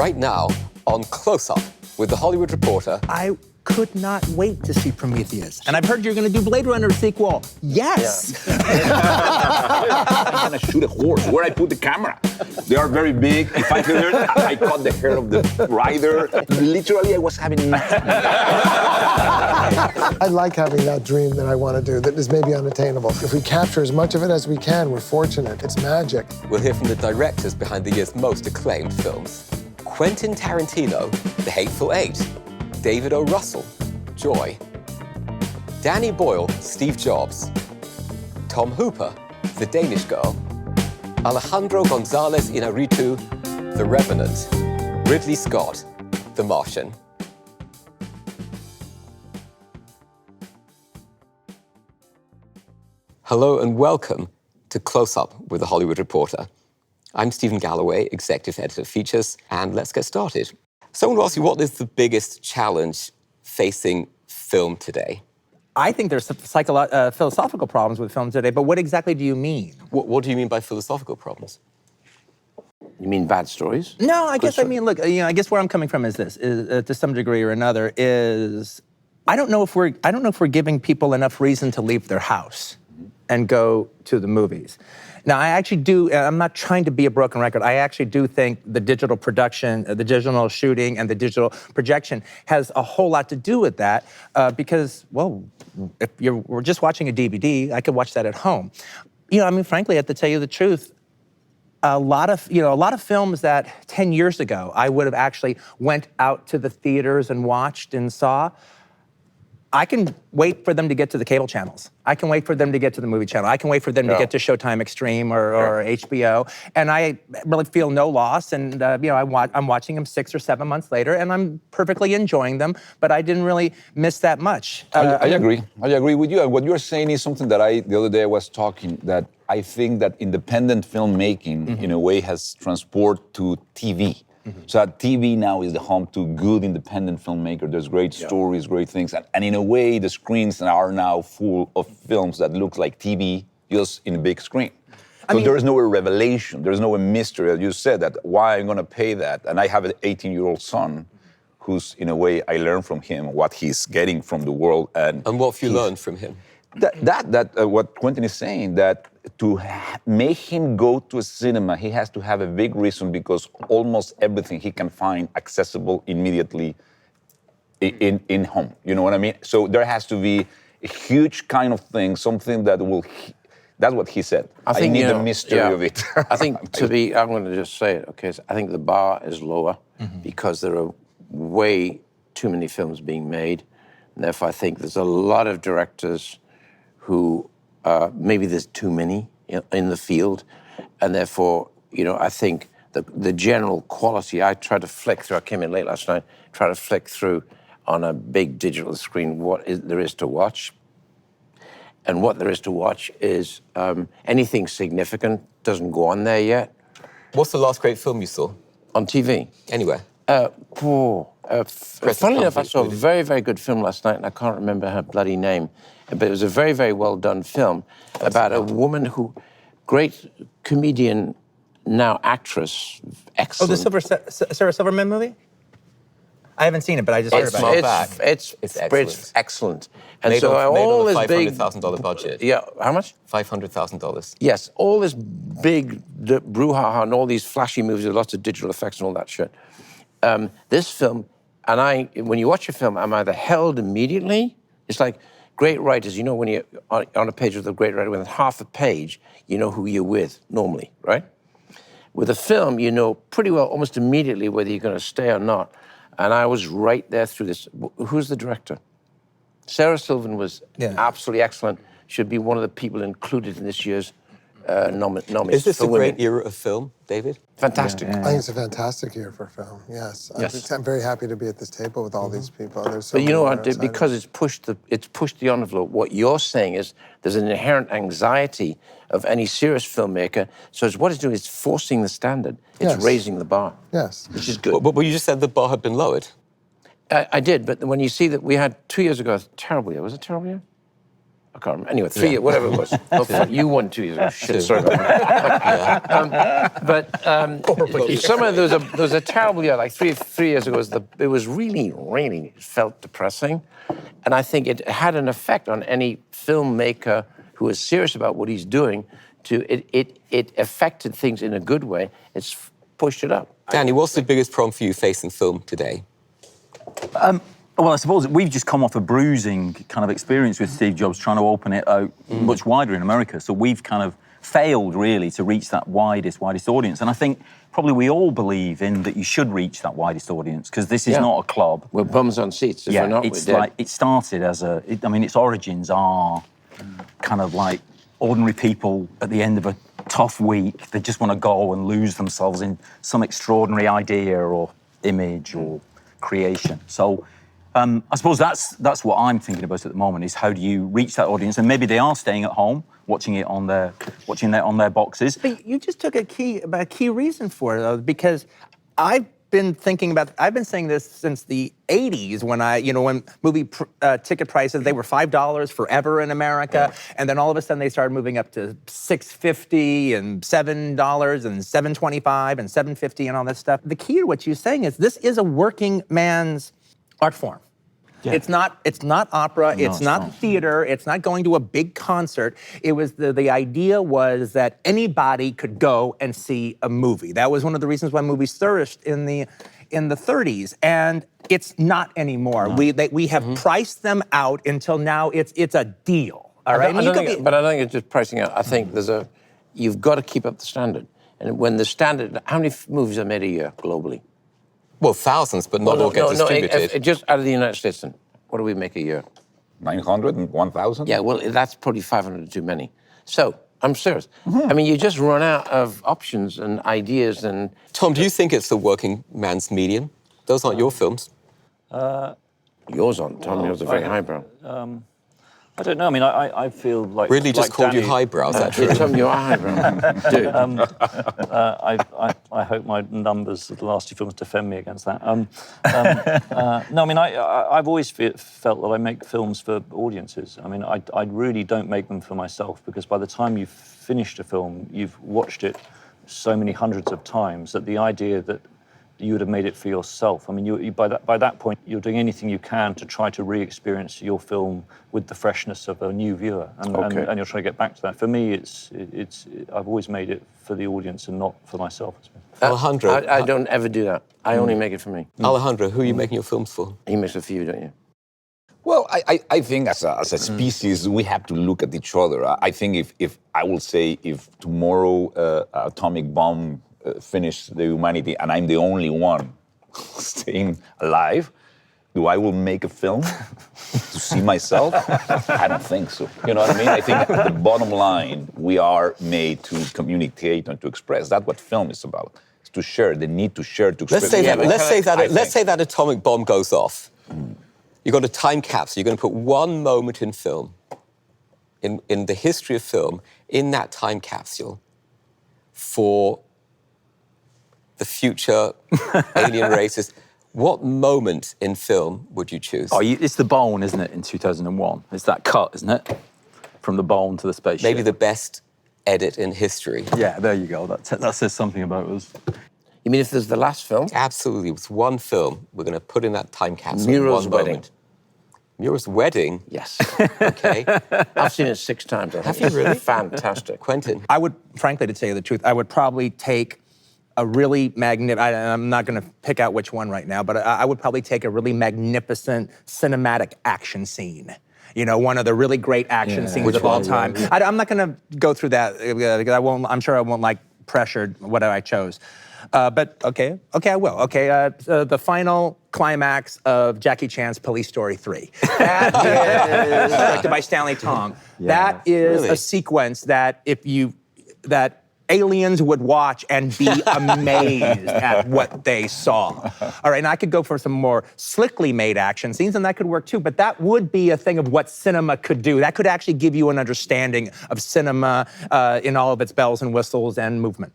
right now on Close Up with The Hollywood Reporter. I could not wait to see Prometheus. And I've heard you're going to do Blade Runner sequel. Yes! Yeah. I'm going to shoot a horse. Where I put the camera? They are very big. If I could, I cut the hair of the rider. Literally, I was having nightmares. I like having that dream that I want to do that is maybe unattainable. If we capture as much of it as we can, we're fortunate. It's magic. We'll hear from the directors behind the year's most acclaimed films. Quentin Tarantino, The Hateful Eight. David O. Russell, Joy. Danny Boyle, Steve Jobs. Tom Hooper, The Danish Girl. Alejandro Gonzalez Inarritu, The Revenant. Ridley Scott, The Martian. Hello and welcome to Close Up with The Hollywood Reporter. I'm Stephen Galloway, Executive Editor of Features, and let's get started. So I want to ask you, what is the biggest challenge facing film today? I think there's some philosophical problems with film today, but what exactly do you mean? What do you mean by philosophical problems? You mean bad stories? No, I guess, I mean, look, I guess where I'm coming from is this, to some degree or another, is I don't know if we're giving people enough reason to leave their house and go to the movies. Now, I actually do, I'm not trying to be a broken record, I actually do think the digital production, the digital shooting, and the digital projection has a whole lot to do with that because, well, if we're just watching a DVD, I could watch that at home. I mean, frankly, I have to tell you the truth, a lot of films that 10 years ago I would have actually went out to the theaters and watched and saw, I can wait for them to get to the cable channels. I can wait for them to get to the movie channel. I can wait for them to get to Showtime Extreme or HBO. And I really feel no loss. And I'm watching them 6 or 7 months later, and I'm perfectly enjoying them. But I didn't really miss that much. I agree. I agree with you. And what you're saying is something that the other day I was talking, that I think that independent filmmaking, in a way, has transported to TV. So that TV now is the home to good independent filmmakers. There's great stories, great things. And in a way, the screens are now full of films that look like TV, just in a big screen. So there is no revelation, there's no mystery. As you said, that why I'm going to pay that. And I have an 18-year-old son who's, in a way, I learn from him what he's getting from the world. And what have you learned from him? What Quentin is saying, that to make him go to a cinema, he has to have a big reason, because almost everything he can find accessible immediately in home. You know what I mean? So there has to be a huge kind of thing, something that will. That's what he said. I need the mystery of it. I think I'm going to just say it, okay? So I think the bar is lower because there are way too many films being made. And therefore, I think there's a lot of directors who maybe there's too many in the field, and therefore, I think the general quality, I tried to flick through, I came in late last night, try to flick through on a big digital screen what there is to watch. And what there is to watch is anything significant doesn't go on there yet. What's the last great film you saw? On TV? Anywhere. Funny enough, I saw a very, very good film last night, and I can't remember her bloody name, but it was a very, very well done film about a woman who, great comedian, now actress, excellent. Oh, the Sarah Silverman movie? I haven't seen it, but I just heard about it. It's excellent. And made so all on a this big $500,000 budget. Yeah, how much? $500,000. Yes, all this big brouhaha and all these flashy movies with lots of digital effects and all that shit. This film, and when you watch a film, I'm either held immediately. It's like great writers, when you're on a page with a great writer, within half a page, you know who you're with normally, right? With a film, you know pretty well almost immediately whether you're going to stay or not. And I was right there through this. Who's the director? Sarah Silverman was absolutely excellent. Should be one of the people included in this year's nominees. Is this a great era of film, David? Fantastic. I think it's a fantastic year for film, yes. I'm very happy to be at this table with all these people. There's so but you know what, many because it's pushed the envelope, what you're saying is there's an inherent anxiety of any serious filmmaker, so what it's doing is forcing the standard. It's raising the bar. Yes. Which is good. But you just said the bar had been lowered. I did, but when you see that we had 2 years ago, a terrible year. Was it a terrible year? I can't remember. Anyway, 3 years, whatever it was. Oh, you won 2 years ago. Shit, sorry about that. But summer, there was a terrible year, like three years ago. It was really raining. It felt depressing. And I think it had an effect on any filmmaker who is serious about what he's doing. It affected things in a good way. It's pushed it up. Danny, what's the biggest problem for you facing film today? Well, I suppose we've just come off a bruising kind of experience with Steve Jobs trying to open it out much wider in America. So we've kind of failed, really, to reach that widest audience. And I think probably we all believe in that you should reach that widest audience, because this is not a club. We're bums on seats. If we're not, it's we're dead. like, it started as its origins are kind of like ordinary people at the end of a tough week. They just want to go and lose themselves in some extraordinary idea or image or creation. So I suppose that's what I'm thinking about at the moment, is how do you reach that audience? And maybe they are staying at home, watching it on their boxes. But you just took a key reason for it, though, because I've been saying this since the 80s when movie ticket prices, they were $5 forever in America, and then all of a sudden they started moving up to $6.50 and $7 and $7.25 and $7.50 and all that stuff. The key to what you're saying is this is a working man's art form. Yeah. It's not opera, it's not theater, it's not going to a big concert. It was the idea was that anybody could go and see a movie. That was one of the reasons why movies flourished in the 30s, and it's not anymore. No. We have priced them out until now it's a deal. All right. But I don't think it's just pricing out. I think you've got to keep up the standard. And when the standard, how many movies are made a year globally? Well, thousands, but not all get distributed. Just out of the United States, then, what do we make a year? 900 and 1,000? Yeah, well, that's probably 500 too many. So, I'm serious. I mean, you just run out of options and ideas and... Tom, do you think it's the working man's medium? Those aren't your films. Yours aren't, Tom. Yours are very highbrow. I don't know. I mean, I feel like... Really just like called Danny, you highbrow, is that true? Tom, you are highbrow. Dude. I hope my numbers of the last 2 films defend me against that. No, I mean, I've always felt that I make films for audiences. I mean, I really don't make them for myself, because by the time you've finished a film, you've watched it so many hundreds of times that the idea that you would have made it for yourself. I mean, by that point, you're doing anything you can to try to re-experience your film with the freshness of a new viewer, and you're trying to get back to that. For me, I've always made it for the audience and not for myself. Alejandro, I don't ever do that. I only make it for me. Alejandro, who are you making your films for? He makes it for you, don't you? Well, I think as a species, we have to look at each other. I think if tomorrow atomic bomb finish the humanity and I'm the only one staying alive, do I will make a film to see myself? I don't think so. You know what I mean? I think the bottom line, we are made to communicate and to express. That's what film is about. It's to share, the need to share, to express. Let's say that atomic bomb goes off. You've got a time capsule. You're going to put one moment in film, in the history of film, in that time capsule for the future alien races. What moment in film would you choose? It's the bone, isn't it, in 2001? It's that cut, isn't it? From the bone to the spaceship. Maybe the best edit in history. Yeah, there you go. That says something about us. You mean if there's the last film? Absolutely. It's one film we're going to put in that time capsule. Muro's one wedding. Moment. Muro's wedding? Yes. Okay. I've seen it 6 times. Have you really? Fantastic. Quentin? I would, frankly, to tell you the truth, I would probably take a really I'm not going to pick out which one right now, but I would probably take a really magnificent cinematic action scene. You know, one of the really great action scenes of all time. I'm not going to go through that because I'm sure I won't like pressured what I chose. But okay, I will. Okay, the final climax of Jackie Chan's Police Story 3. That is directed by Stanley Tong. That is a sequence that that aliens would watch and be amazed at what they saw. All right, and I could go for some more slickly made action scenes, and that could work too, but that would be a thing of what cinema could do. That could actually give you an understanding of cinema in all of its bells and whistles and movement.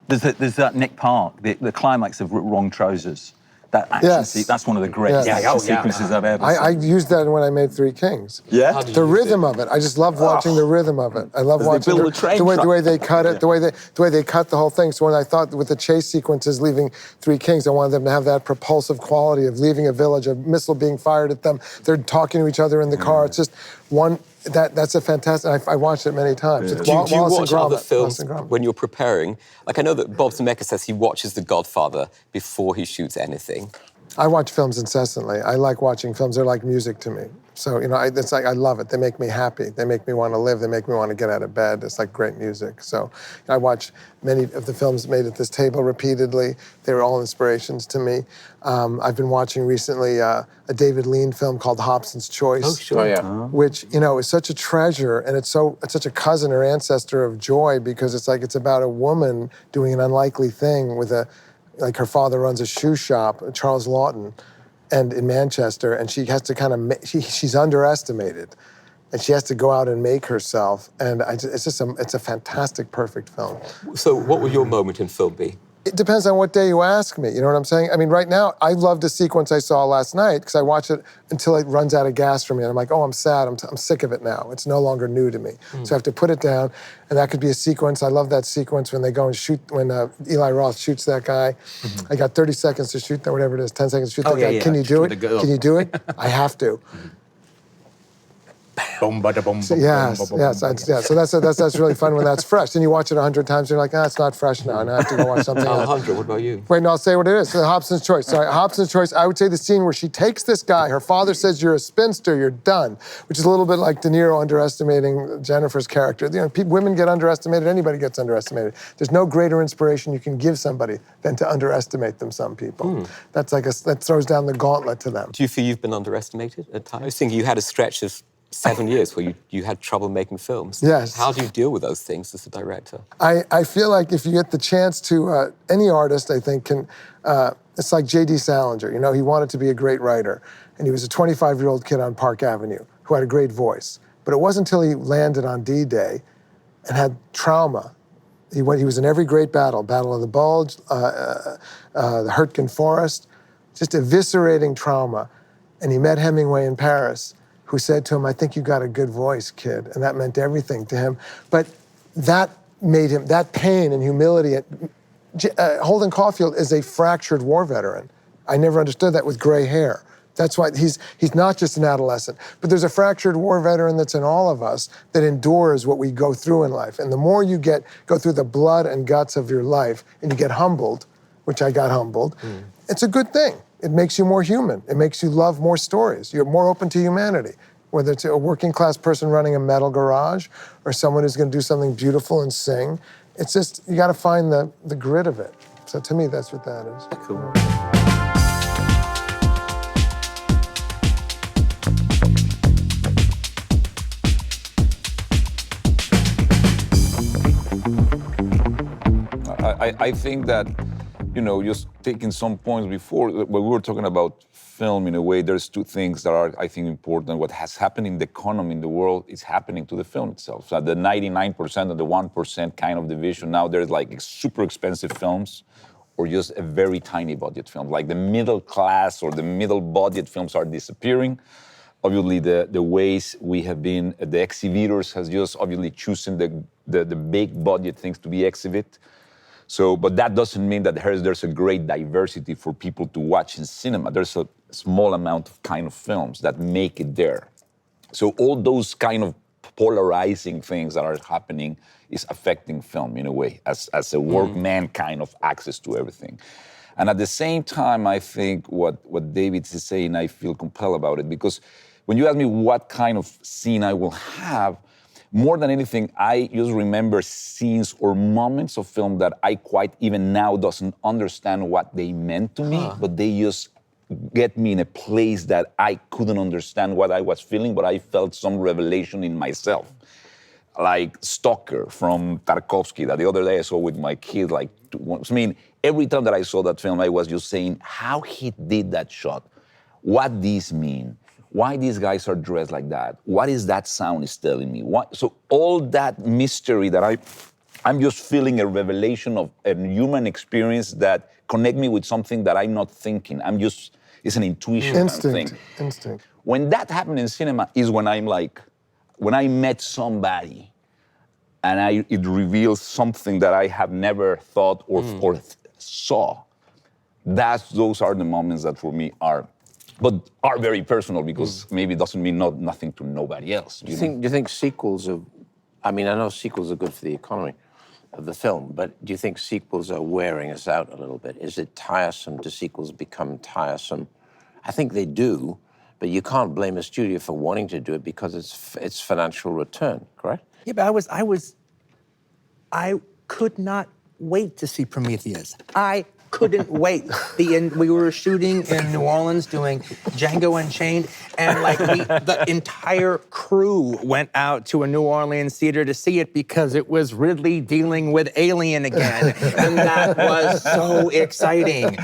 There's that Nick Park, the climax of Wrong Trousers, That action Yes. that's one of the greatest Yes. action sequences I've ever seen. I used that when I made Three Kings. Yeah? The rhythm of it. I just love watching the rhythm of it. I love As they watching build the train the way track. they cut it, the way they cut the whole thing. So when I thought with the chase sequences leaving Three Kings, I wanted them to have that propulsive quality of leaving a village, a missile being fired at them. They're talking to each other in the car. It's just one. That's a fantastic. I watched it many times. It's Do you Wallace and watch other Gromit. films Wallace and Gromit. when you're preparing? Like I know that Bob Zemeckis says he watches The Godfather before he shoots anything. I watch films incessantly. I like watching films. They're like music to me. So, it's like I love it. They make me happy. They make me want to live. They make me want to get out of bed. It's like great music. So I watch many of the films made at this table repeatedly. They were all inspirations to me. I've been watching recently a David Lean film called Hobson's Choice. Oh, sure. Oh, yeah. Which, is such a treasure, and it's such a cousin or ancestor of Joy, because it's about a woman doing an unlikely thing with like her father runs a shoe shop, Charles Lawton, and in Manchester, and she has to kind of, she's underestimated, and she has to go out and make herself, and it's a fantastic, perfect film. So what would your moment in film be? It depends on what day you ask me, you know what I'm saying? I mean, right now, I loved a sequence I saw last night, because I watched it until it runs out of gas for me, and I'm like, oh, I'm sad, I'm sick of it now. It's no longer new to me. So I have to put it down, and that could be a sequence. I love that sequence when they go and shoot, when Eli Roth shoots that guy. I got 30 seconds to shoot that, whatever it is, 10 seconds to shoot that guy. yeah. Can you do it? Shoot the girl. Can you do it? I have to. Boom, bada, boom, boom, Yes. boom, boom, So that's really fun when that's fresh. Then you watch it 100 times, and you're like, it's not fresh now. Now I have to go watch something else. Alejandro, what about you? Wait, no, I'll say what it is. So Hobson's Choice. Sorry, Hobson's Choice. I would say the scene where she takes this guy. Her father says, "You're a spinster. You're done," which is a little bit like De Niro underestimating Jennifer's character. Women get underestimated. Anybody gets underestimated. There's no greater inspiration you can give somebody than to underestimate them. Some people. That's like that throws down the gauntlet to them. Do you feel you've been underestimated at times? I was thinking you had a stretch of 7 years where you had trouble making films. Yes. How do you deal with those things as a director? I feel like if you get the chance to, any artist, I think, can, it's like J.D. Salinger. He wanted to be a great writer, and he was a 25-year-old kid on Park Avenue who had a great voice. But it wasn't until he landed on D-Day and had trauma. He was in every great battle, Battle of the Bulge, the Hurtgen Forest, just eviscerating trauma. And he met Hemingway in Paris, who said to him, "I think you got a good voice, kid." And that meant everything to him. But that made him, that pain and humility. Holden Caulfield is a fractured war veteran. I never understood that with gray hair. That's why he's not just an adolescent. But there's a fractured war veteran that's in all of us that endures what we go through in life. And the more you go through the blood and guts of your life and you get humbled, which I got humbled, it's a good thing. It makes you more human. It makes you love more stories. You're more open to humanity. Whether it's a working class person running a metal garage or someone who's going to do something beautiful and sing, it's just, you got to find the grit of it. So to me, that's what that is. Cool. I think that, just taking some points before, when we were talking about film, in a way, there's two things that are, I think, important. What has happened in the economy in the world is happening to the film itself. So the 99% and the 1% kind of division, now there's like super expensive films or just a very tiny budget film. Like the middle class or the middle budget films are disappearing. Obviously, the ways we have been, the exhibitors has just obviously chosen the big budget things to be exhibit. So, but that doesn't mean that there's a great diversity for people to watch in cinema. There's a small amount of kind of films that make it there. So all those kind of polarizing things that are happening is affecting film in a way, as a workman kind of access to everything. And at the same time, I think what David is saying, I feel compelled about it, because when you ask me what kind of scene I will have, more than anything, I just remember scenes or moments of film that I quite even now doesn't understand what they meant to me, but they just get me in a place that I couldn't understand what I was feeling, but I felt some revelation in myself. Like Stalker from Tarkovsky that the other day I saw with my kid. Every time that I saw that film, I was just saying how he did that shot, what these mean, why these guys are dressed like that, what is that sound is telling me? So all that mystery that I I'm just feeling a revelation of a human experience that connect me with something that I'm not thinking. It's an intuition kind of thing. Instinct. When that happened in cinema is when when I met somebody and it reveals something that I have never thought or saw. Those are the moments that for me are very personal because maybe it doesn't mean nothing to nobody else. Do you think sequels are, I mean, I know sequels are good for the economy of the film, but do you think sequels are wearing us out a little bit? Is it tiresome? Do sequels become tiresome? I think they do, but you can't blame a studio for wanting to do it because it's financial return, correct? Yeah, but I could not wait to see Prometheus. I couldn't wait. We were shooting in New Orleans doing Django Unchained, and the entire crew went out to a New Orleans theater to see it because it was Ridley dealing with Alien again, and that was so exciting.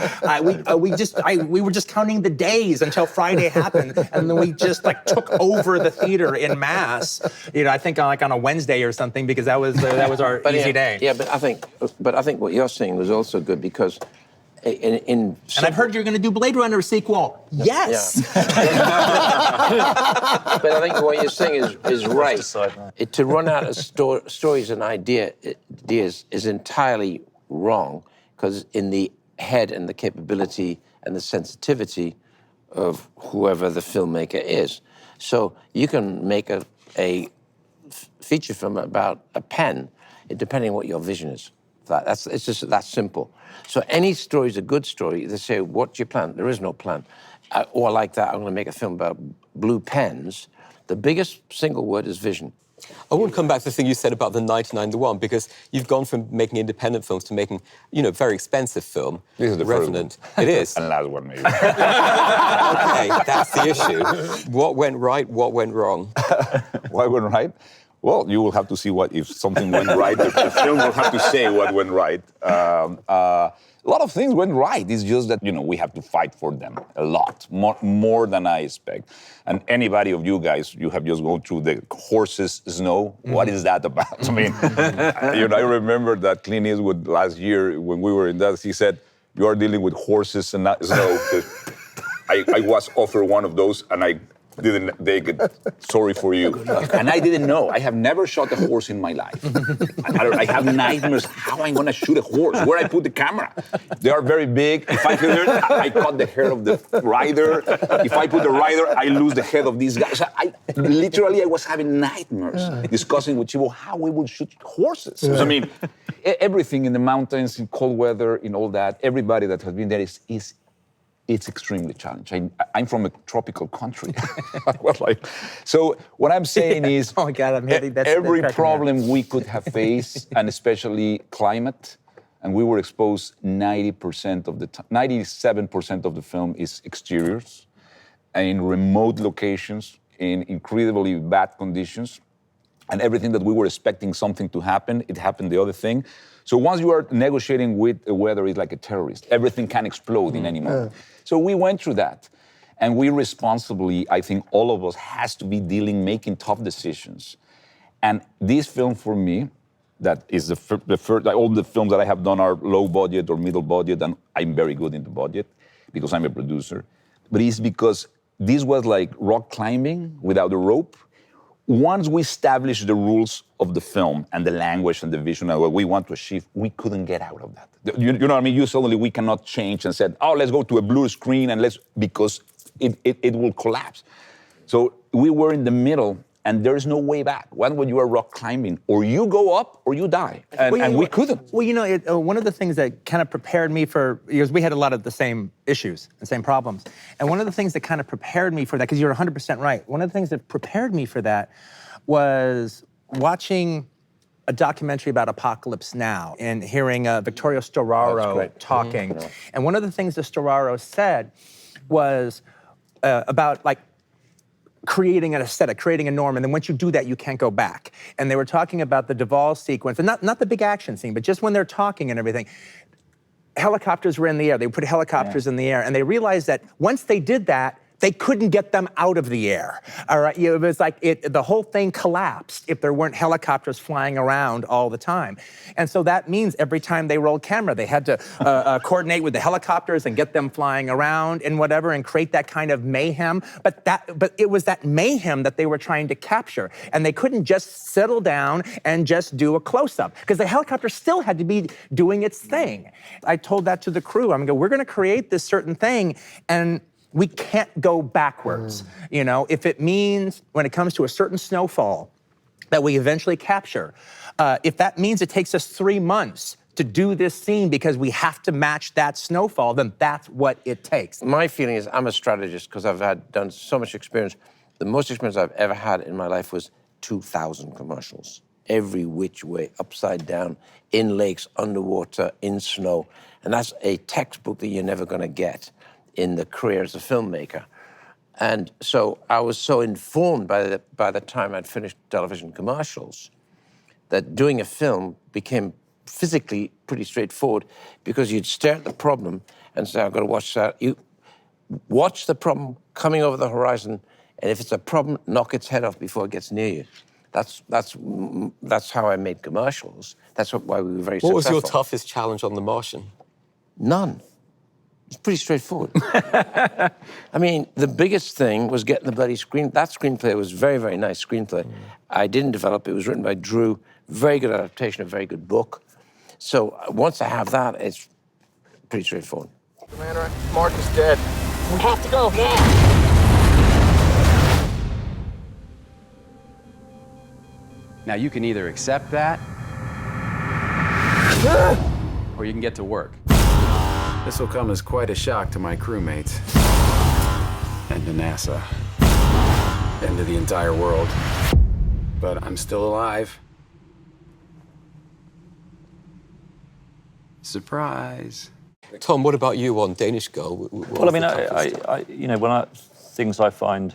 We were just counting the days until Friday happened, and then we just took over the theater in mass. I think on a Wednesday or something because that was our easy day. Yeah, but I think what you're saying was also good because. And I've heard you're going to do Blade Runner sequel. Yes. Yeah. But I think what you're saying is right. To run out of stories and ideas is entirely wrong because in the head and the capability and the sensitivity of whoever the filmmaker is. So you can make a feature film about a pen, depending on what your vision is. It's just that simple. So any story is a good story. They say, what's your plan? There is no plan. Or like that, I'm going to make a film about blue pens. The biggest single word is vision. I want to come back to the thing you said about the 99 to 1, because you've gone from making independent films to making, very expensive film. This is the Revenant. First one. It is. And last one, maybe. Okay, that's the issue. What went right, what went wrong? What went right? Well, you will have to see if something went right. The film will have to say what went right. A lot of things went right. It's just that, we have to fight for them a lot, more than I expect. And anybody of you guys, you have just gone through the horses snow. Mm-hmm. What is that about? I mean, I remember that Clint Eastwood last year when we were in that, he said, you are dealing with horses and not snow. I was offered one of those and I didn't take it. Sorry for you. And I didn't know. I have never shot a horse in my life. I have nightmares how I'm going to shoot a horse, where I put the camera. They are very big. If I hit it, I cut the hair of the rider. If I put the rider, I lose the head of these guys. I was having nightmares discussing with Chivo how we would shoot horses. Yeah. I mean, everything in the mountains, in cold weather, in all that, everybody that has been there it's extremely challenging. I'm from a tropical country. So what I'm saying is, oh my God, I'm heavy. Every problem we could have faced, and especially climate, and we were exposed 97% of the film is exteriors, and in remote locations, in incredibly bad conditions, and everything that we were expecting something to happen, it happened the other thing. So once you are negotiating with the weather, it's like a terrorist. Everything can explode in any moment. So we went through that. And we responsibly, I think all of us has to be making tough decisions. And this film for me, that is the first, all the films that I have done are low budget or middle budget, and I'm very good in the budget because I'm a producer. But it's because this was like rock climbing without a rope. Once we established the rules of the film and the language and the vision and what we want to achieve, we couldn't get out of that. You know what I mean? We cannot change and said, let's go to a blue screen because it will collapse. So we were in the middle and there's no way back. When you are rock climbing, or you go up or you die. And we couldn't. Well, one of the things that kind of prepared me because we had a lot of the same issues, the same problems. And one of the things that kind of prepared me for that, because you're 100% right, one of the things that prepared me for that was watching a documentary about Apocalypse Now and hearing Vittorio Storaro talking. Mm-hmm. And one of the things that Storaro said was about creating an aesthetic, creating a norm, and then once you do that, you can't go back. And they were talking about the Duvall sequence, and not the big action scene, but just when they're talking and everything. Helicopters were in the air. They put helicopters in the air, and they realized that once they did that, they couldn't get them out of the air. All right, it was like the whole thing collapsed if there weren't helicopters flying around all the time. And so that means every time they rolled camera, they had to coordinate with the helicopters and get them flying around and whatever and create that kind of mayhem. But it was that mayhem that they were trying to capture. And they couldn't just settle down and just do a close-up because the helicopter still had to be doing its thing. I told that to the crew. I'm going, we're going to create this certain thing and we can't go backwards. You know, if it means when it comes to a certain snowfall that we eventually capture, if that means it takes us 3 months to do this scene because we have to match that snowfall, then that's what it takes. My feeling is I'm a strategist because I've done so much experience. The most experience I've ever had in my life was 2,000 commercials. Every which way, upside down, in lakes, underwater, in snow. And that's a textbook that you're never going to get in the career as a filmmaker. And so I was so informed by the time I'd finished television commercials that doing a film became physically pretty straightforward because you'd stare at the problem and say, I've got to watch that. You watch the problem coming over the horizon, and if it's a problem, knock its head off before it gets near you. That's how I made commercials. That's why we were very successful. What was your toughest challenge on The Martian? None. It's pretty straightforward. I mean, the biggest thing was getting the bloody screen. That screenplay was very, very nice screenplay. I didn't develop it. It was written by Drew. Very good adaptation, a very good book. So once I have that, it's pretty straightforward. Commander, Mark is dead. We have to go now. Now you can either accept that, or you can get to work. This will come as quite a shock to my crewmates, and to NASA, and to the entire world. But I'm still alive. Surprise. Tom, what about you on Danish Girl? Well, I mean, I you know, things I find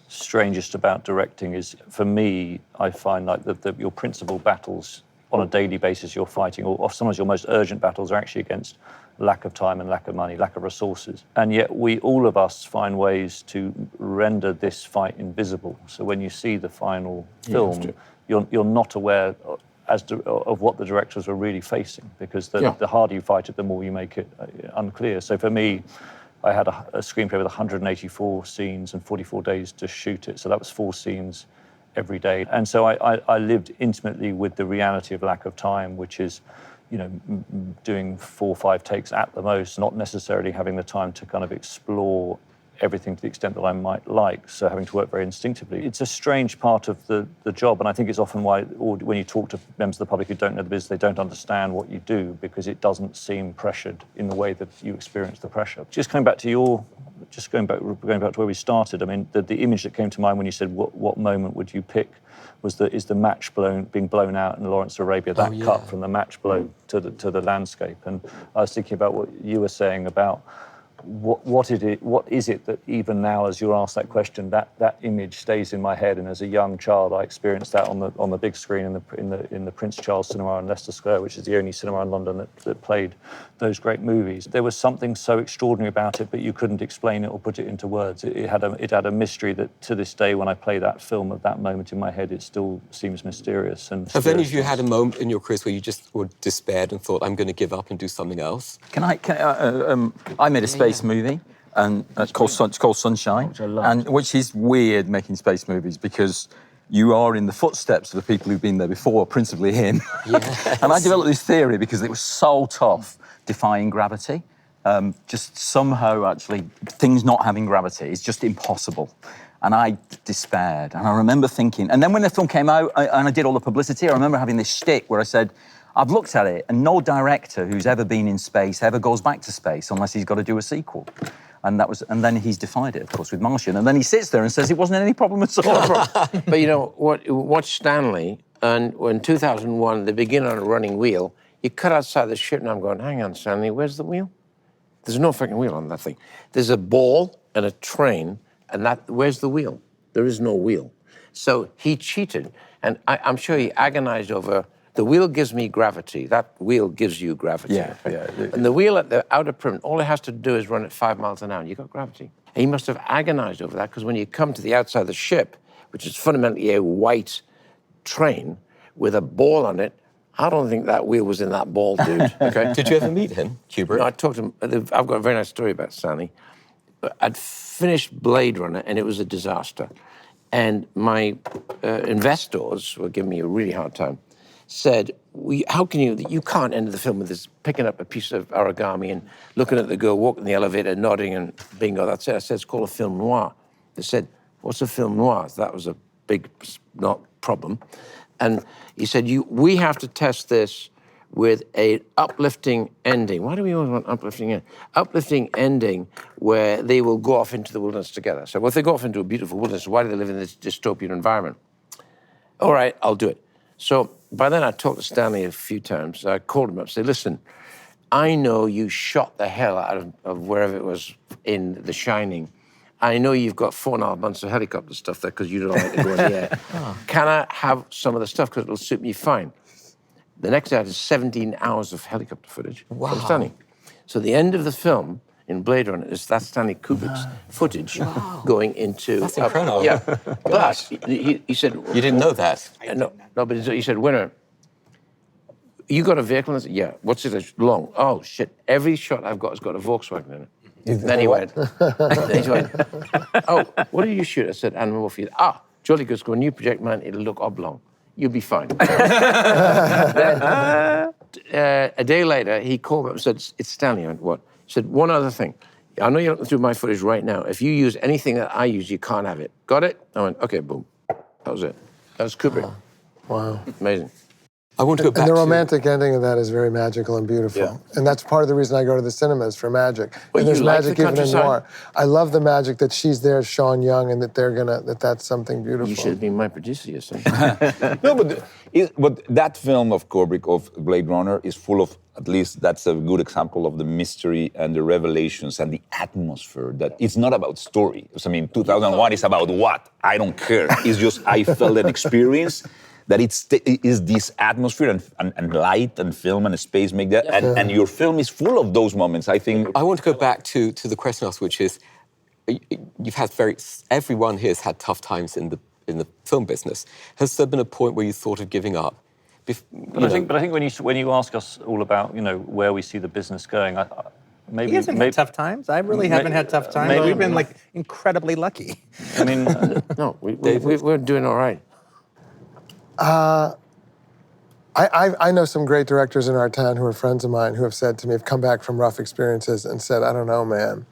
strangest about directing is, for me, I find like that your principal battles on a daily basis you're fighting, or sometimes your most urgent battles are actually against lack of time and lack of money, lack of resources. And yet all of us find ways to render this fight invisible. So when you see the final film, you're not aware of what the directors were really facing, because the harder you fight it, the more you make it unclear. So for me, I had a screenplay with 184 scenes and 44 days to shoot it. So that was 4 scenes every day. And so I lived intimately with the reality of lack of time, which is, you know, doing 4 or 5 takes at the most, not necessarily having the time to kind of explore everything to the extent that I might like, so having to work very instinctively. It's a strange part of the job, and I think it's often why when you talk to members of the public who don't know the business, they don't understand what you do, because it doesn't seem pressured in the way that you experience the pressure. Just going back to going back to where we started, I mean, the image that came to mind when you said what moment would you pick is the match being blown out in Lawrence of Arabia, that cut from the match blow to the landscape. And I was thinking about what you were saying about what is it that even now, as you're asked that question, that image stays in my head. And as a young child, I experienced that on the big screen in the Prince Charles Cinema in Leicester Square, which is the only cinema in London that played those great movies. There was something so extraordinary about it, but you couldn't explain it or put it into words. It had a mystery that to this day, when I play that film at that moment in my head, it still seems mysterious. And have any of you had a moment in your careers where you just were despaired and thought, I'm going to give up and do something else? I made a space movie, and it's called Sunshine, which is weird, making space movies, because you are in the footsteps of the people who've been there before, principally him. Yes. And I developed this theory because it was so tough defying gravity. Just somehow, actually, things not having gravity is just impossible. And I despaired. And I remember thinking, and then when the film came out and I did all the publicity, I remember having this shtick where I said, I've looked at it, and no director who's ever been in space ever goes back to space unless he's got to do a sequel. And then he's defied it, of course, with Martian. And then he sits there and says it wasn't any problem at all. But you know, watch Stanley, and when 2001, they begin on a running wheel, you cut outside the ship, and I'm going, hang on, Stanley, where's the wheel? There's no fucking wheel on that thing. There's a ball and a train, and where's the wheel? There is no wheel. So he cheated, and I'm sure he agonized over The wheel gives me gravity. That wheel gives you gravity. Yeah, okay? yeah. And the wheel at the outer perimeter, all it has to do is run at 5 miles an hour, and you've got gravity. And he must have agonized over that, because when you come to the outside of the ship, which is fundamentally a white train with a ball on it, I don't think that wheel was in that ball, dude. Okay. Did you ever meet him, Kubrick? No, I talked to him. I've got a very nice story about Stanley. I'd finished Blade Runner, and it was a disaster. And my investors were giving me a really hard time. Said, how can you can't end the film with this picking up a piece of origami and looking at the girl walking the elevator, nodding, and bingo, that's it. I said, it's called a film noir. They said, what's a film noir? So that was a big not problem. And he said, we have to test this with a uplifting ending. Why do we always want uplifting ending? Uplifting ending where they will go off into the wilderness together. So if they go off into a beautiful wilderness, why do they live in this dystopian environment? All right, I'll do it. So by then I talked to Stanley a few times. I called him up and said, listen, I know you shot the hell out of wherever it was in The Shining. I know you've got 4.5 months of helicopter stuff there because you don't like to go in the air. Can I have some of the stuff because it'll suit me fine? The next day I had 17 hours of helicopter footage from Stanley. So the end of the film in Blade Runner is that's Stanley Kubrick's footage going into... That's incredible. Yeah. But he said... You didn't know that? No, but he said, Winner, you got a vehicle? I said, yeah. What's it long? Oh, shit. Every shot I've got has got a Volkswagen in it. Then he went, oh, what did you shoot? I said, animal feed. Jolly good, when you project mine, it'll look oblong. You'll be fine. Then, a day later, he called me up and said, it's Stanley. I went, what? He said, one other thing. I know you're looking through my footage right now. If you use anything that I use, you can't have it. Got it? I went, okay, boom. That was it. That was Kubrick. Wow. Amazing. I want to go back and the to... romantic ending of that is very magical and beautiful. Yeah. And that's part of the reason I go to the cinemas, for magic. Well, and there's you like magic the even in countryside? noir. I love the magic that she's there, Sean Young, and that that's something beautiful. You should have been my producer, you son. No, but that film of Kubrick, of Blade Runner, is full of, at least that's a good example of the mystery and the revelations and the atmosphere. That it's not about story. I mean, 2001 is about what? I don't care. It's just I felt an experience that is this atmosphere and light and film and space make that. And your film is full of those moments, I think. I want to go back to the question asked, which is, you've had everyone here has had tough times in the film business. Has there been a point where you thought of giving up? But I think when you ask us all about where we see the business going, maybe He hasn't had tough times. I really haven't had tough times. We've been incredibly lucky. I mean, no, we're doing all right. I know some great directors in our town who are friends of mine who have said to me, have come back from rough experiences and said, I don't know, man.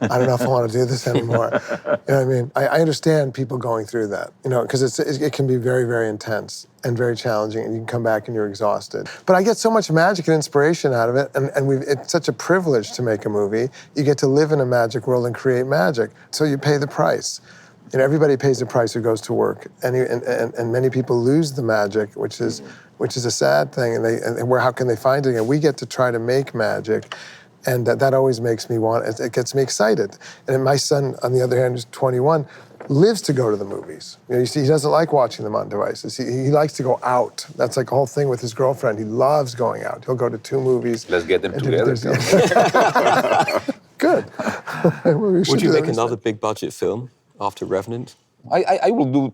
I don't know if I want to do this anymore. You know what I mean? I understand people going through that, because it can be very, very intense and very challenging, and you can come back and you're exhausted. But I get so much magic and inspiration out of it, and it's such a privilege to make a movie. You get to live in a magic world and create magic, so you pay the price. Everybody pays the price who goes to work, and many people lose the magic, which is a sad thing. And how can they find it? And we get to try to make magic, and that always makes me it gets me excited. And my son, on the other hand, who's 21, lives to go to the movies. You see, he doesn't like watching them on devices. He likes to go out. That's like a whole thing with his girlfriend. He loves going out. He'll go to 2 movies. Let's get them together. Good. Would you make another big budget film after Revenant? I will do,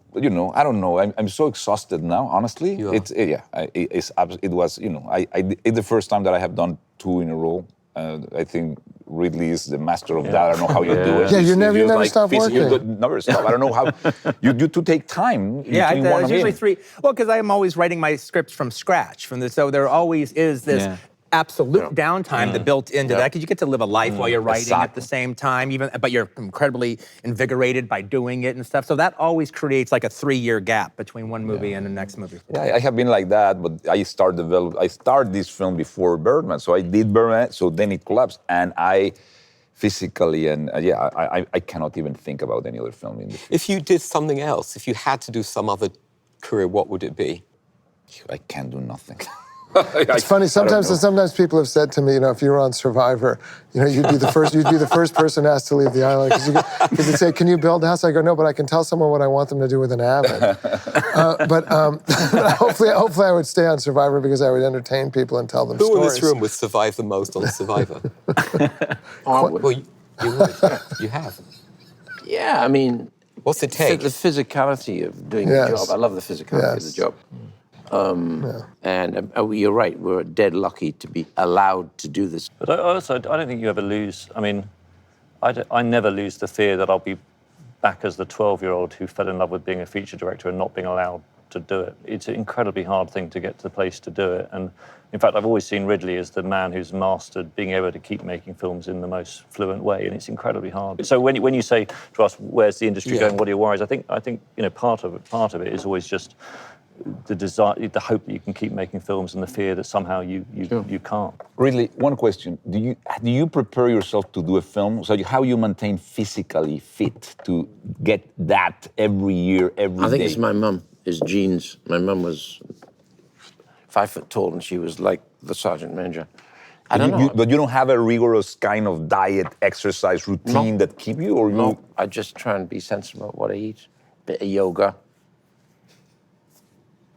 I don't know. I'm so exhausted now, honestly. You are. It's the first time that I have done 2 in a row. I think Ridley is the master of that. I don't know how you do it. Yeah, you never stop working. You never stop. I don't know how you do to take time. Yeah, it's usually 3. Well, because I am always writing my scripts from scratch. So there always is this absolute downtime that built into that, because you get to live a life while you're writing at the same time, but you're incredibly invigorated by doing it and stuff. So that always creates like a 3-year gap between one movie and the next movie. Yeah, I have been like that, but I started this film before Birdman, so I did Birdman, so then it collapsed, and I physically I cannot even think about any other film in the future. If you did something else, if you had to do some other career, what would it be? I can't do nothing. It's funny. Sometimes people have said to me, if you were on Survivor, you'd be the first person asked to leave the island because they say, "Can you build a house?" I go, "No, but I can tell someone what I want them to do with an avid." But hopefully, I would stay on Survivor because I would entertain people and tell them stories. Who in this room would survive the most on Survivor? Well, you would. You have. Yeah, I mean, what's it take? The physicality of doing the job. I love the physicality of the job. And you're right, we're dead lucky to be allowed to do this. But I don't think you ever lose, I mean, I never lose the fear that I'll be back as the 12-year-old who fell in love with being a feature director and not being allowed to do it. It's an incredibly hard thing to get to the place to do it. And in fact, I've always seen Ridley as the man who's mastered being able to keep making films in the most fluent way, and it's incredibly hard. So when you say to us, where's the industry going, what are your worries? I think part of it is always just the desire, the hope that you can keep making films, and the fear that somehow you can't. Ridley, one question: Do you prepare yourself to do a film? So how you maintain physically fit to get that every year, every day? I think it's my mum. His genes. My mum was 5 foot tall, and she was like the sergeant major. I don't know. But you don't have a rigorous kind of diet, exercise routine that keep you, or No, I just try and be sensible about what I eat. Bit of yoga.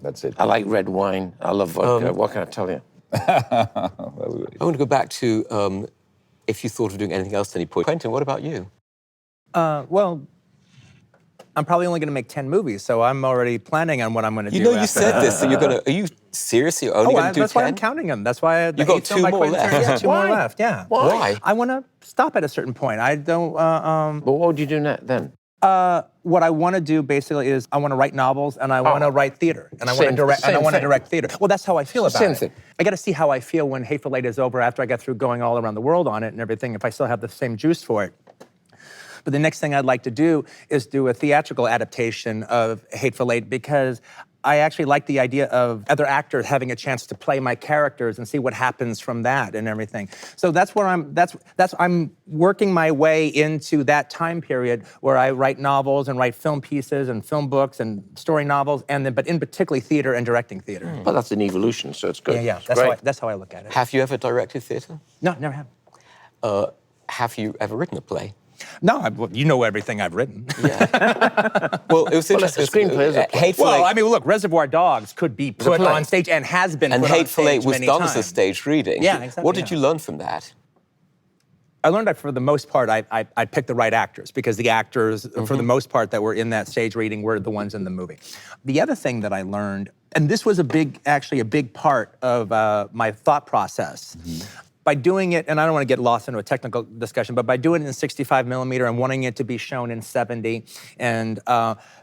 That's it. I like red wine. I love vodka. What can I tell you? I want to go back to if you thought of doing anything else at any point. Quentin, what about you? Well, I'm probably only going to make 10 movies, so I'm already planning on what I'm going to do. You said this, so you're going to. Are you seriously only going to do 10? That's why I'm counting them. That's why You've got 2 more left. Yeah, 2 more left. Yeah. Why? I want to stop at a certain point. I don't. But what would you do then? What I want to do basically is I want to write novels and I want to write theater and I want to direct direct theater. Well, that's how I feel about it. Same thing. I got to see how I feel when Hateful Eight is over after I get through going all around the world on it and everything. If I still have the same juice for it. But the next thing I'd like to do is do a theatrical adaptation of Hateful Eight because I actually like the idea of other actors having a chance to play my characters and see what happens from that and everything. So that's where I'm working my way into that time period where I write novels and write film pieces and film books and story novels, but in particularly theater and directing theater. Well, that's an evolution, so it's good. Yeah, that's how I look at it. Have you ever directed theatre? No, never have. Have you ever written a play? No, you know everything I've written. Yeah. Well, it was interesting. Screenplay is a play. Hateful Eight. I mean, look, Reservoir Dogs could be put on stage and has been and put on stage Hateful Eight was many done times. as a stage reading. Yeah, exactly. What did you learn from that? I learned that for the most part, I picked the right actors because the actors, for the most part, that were in that stage reading were the ones in the movie. The other thing that I learned, and this was actually a big part of my thought process, by doing it, and I don't want to get lost into a technical discussion, but by doing it in 65 millimeter and wanting it to be shown in 70, and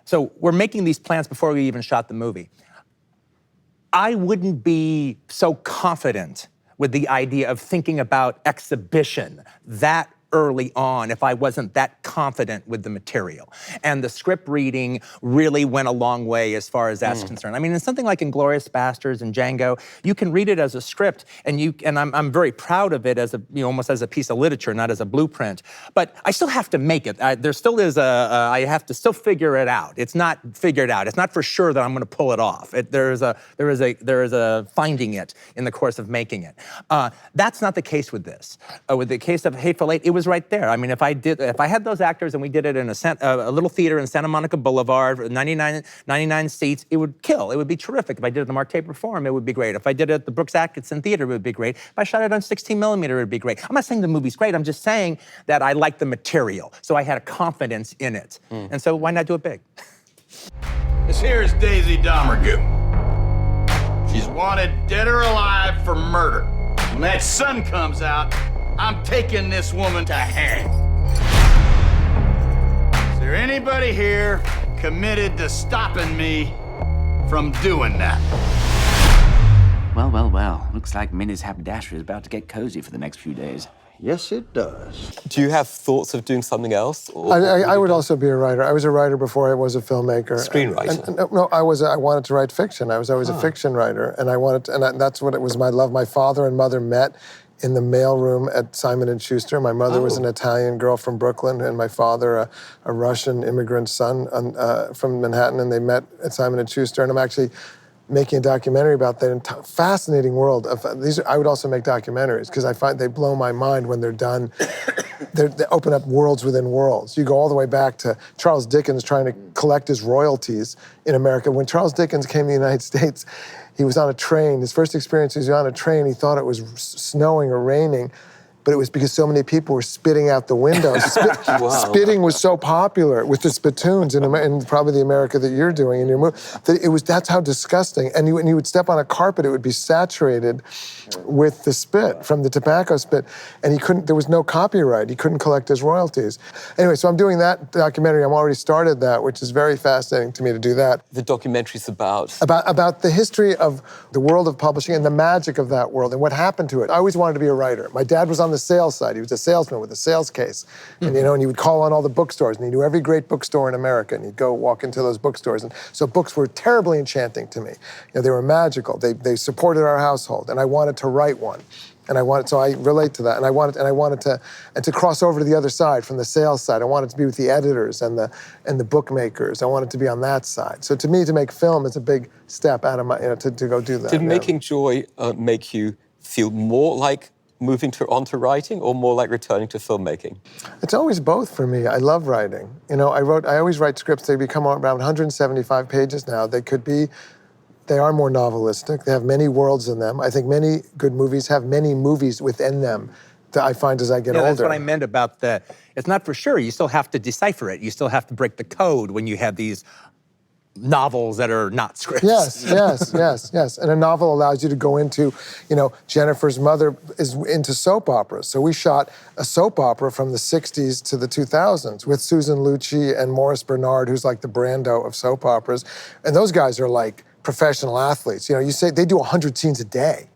so we're making these plans before we even shot the movie. I wouldn't be so confident with the idea of thinking about exhibition that early on if I wasn't that confident with the material. And the script reading really went a long way as far as that's concerned. I mean, in something like Inglourious Basterds and Django, you can read it as a script, and I'm very proud of it as almost as a piece of literature, not as a blueprint. But I still have to make it. There still is I have to still figure it out. It's not figured out. It's not for sure that I'm going to pull it off. There is a finding it in the course of making it. That's not the case with this. With the case of Hateful Eight, it was right there. I mean, if I had those actors and we did it in a little theater in Santa Monica Boulevard, 99 seats, it would kill. It would be terrific. If I did it at the Marte Perform, it would be great. If I did it at the Brooks Atkinson Theater, it would be great. If I shot it on 16 millimeter, it would be great. I'm not saying the movie's great. I'm just saying that I like the material. So I had a confidence in it. And so why not do it big? This here is Daisy Domergue. She's wanted dead or alive for murder. When that sun comes out, I'm taking this woman to hang. Is there anybody here committed to stopping me from doing that? Well. Looks like Minnie's haberdashery is about to get cozy for the next few days. Yes, it does. Do you have thoughts of doing something else? I would also be a writer. I was a writer before I was a filmmaker. Screenwriter? No, I wanted to write fiction. I was always a fiction writer, and that's what it was. My love. My father and mother met in the mailroom at Simon & Schuster. My mother was an Italian girl from Brooklyn, and my father a Russian immigrant son from Manhattan, and they met at Simon & Schuster. And I'm actually making a documentary about that fascinating world of these. I would also make documentaries because I find they blow my mind when they're done. They open up worlds within worlds. You go all the way back to Charles Dickens trying to collect his royalties in America. When Charles Dickens came to the United States, he was on a train. His first experience, he was on a train. He thought it was snowing or raining, but it was because so many people were spitting out the windows. Spitting was so popular with the spittoons in probably the America that you're doing in your movie. That's how disgusting. And when you would step on a carpet, it would be saturated with the spit from the tobacco spit. And there was no copyright. He couldn't collect his royalties. Anyway, so I'm doing that documentary. I've already started that, which is very fascinating to me to do that. The documentary's about the history of the world of publishing and the magic of that world and what happened to it. I always wanted to be a writer. My dad was on the sales side. He was a salesman with a sales case. And, and he would call on all the bookstores, and he knew every great bookstore in America, and he'd go walk into those bookstores. And so books were terribly enchanting to me. They were magical. They supported our household, and I wanted to write one. So I relate to that. And I wanted to cross over to the other side from the sales side. I wanted to be with the editors and the bookmakers. I wanted to be on that side. So to me, to make film is a big step out of my, to go do that. Did making Joy make you feel more like moving onto writing or more like returning to filmmaking? It's always both for me. I love writing. I always write scripts. They become around 175 pages now. They are more novelistic. They have many worlds in them. I think many good movies have many movies within them that I find as I get older. That's what I meant about it's not for sure. You still have to decipher it. You still have to break the code when you have these novels that are not scripts. Yes. And a novel allows you to go into, Jennifer's mother is into soap operas. So we shot a soap opera from the 60s to the 2000s with Susan Lucci and Maurice Bernard, who's like the Brando of soap operas. And those guys are like professional athletes. You say they do 100 scenes a day.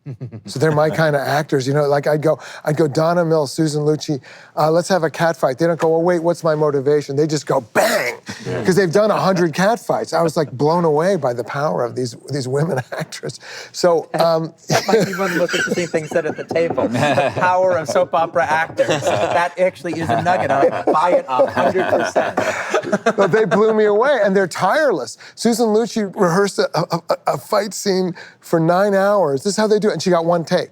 So they're my kind of actors. Like I'd go Donna Mills, Susan Lucci, let's have a cat fight. They don't go, wait, what's my motivation? They just go bang, because they've done 100 cat fights. I was like blown away by the power of these women actors. So that might be one of the most interesting things said at the table. The power of soap opera actors. That actually is a nugget. I buy it 100%. But they blew me away, and they're tireless. Susan Lucci rehearsed a fight scene for 9 hours. This is how they do it. And she got one take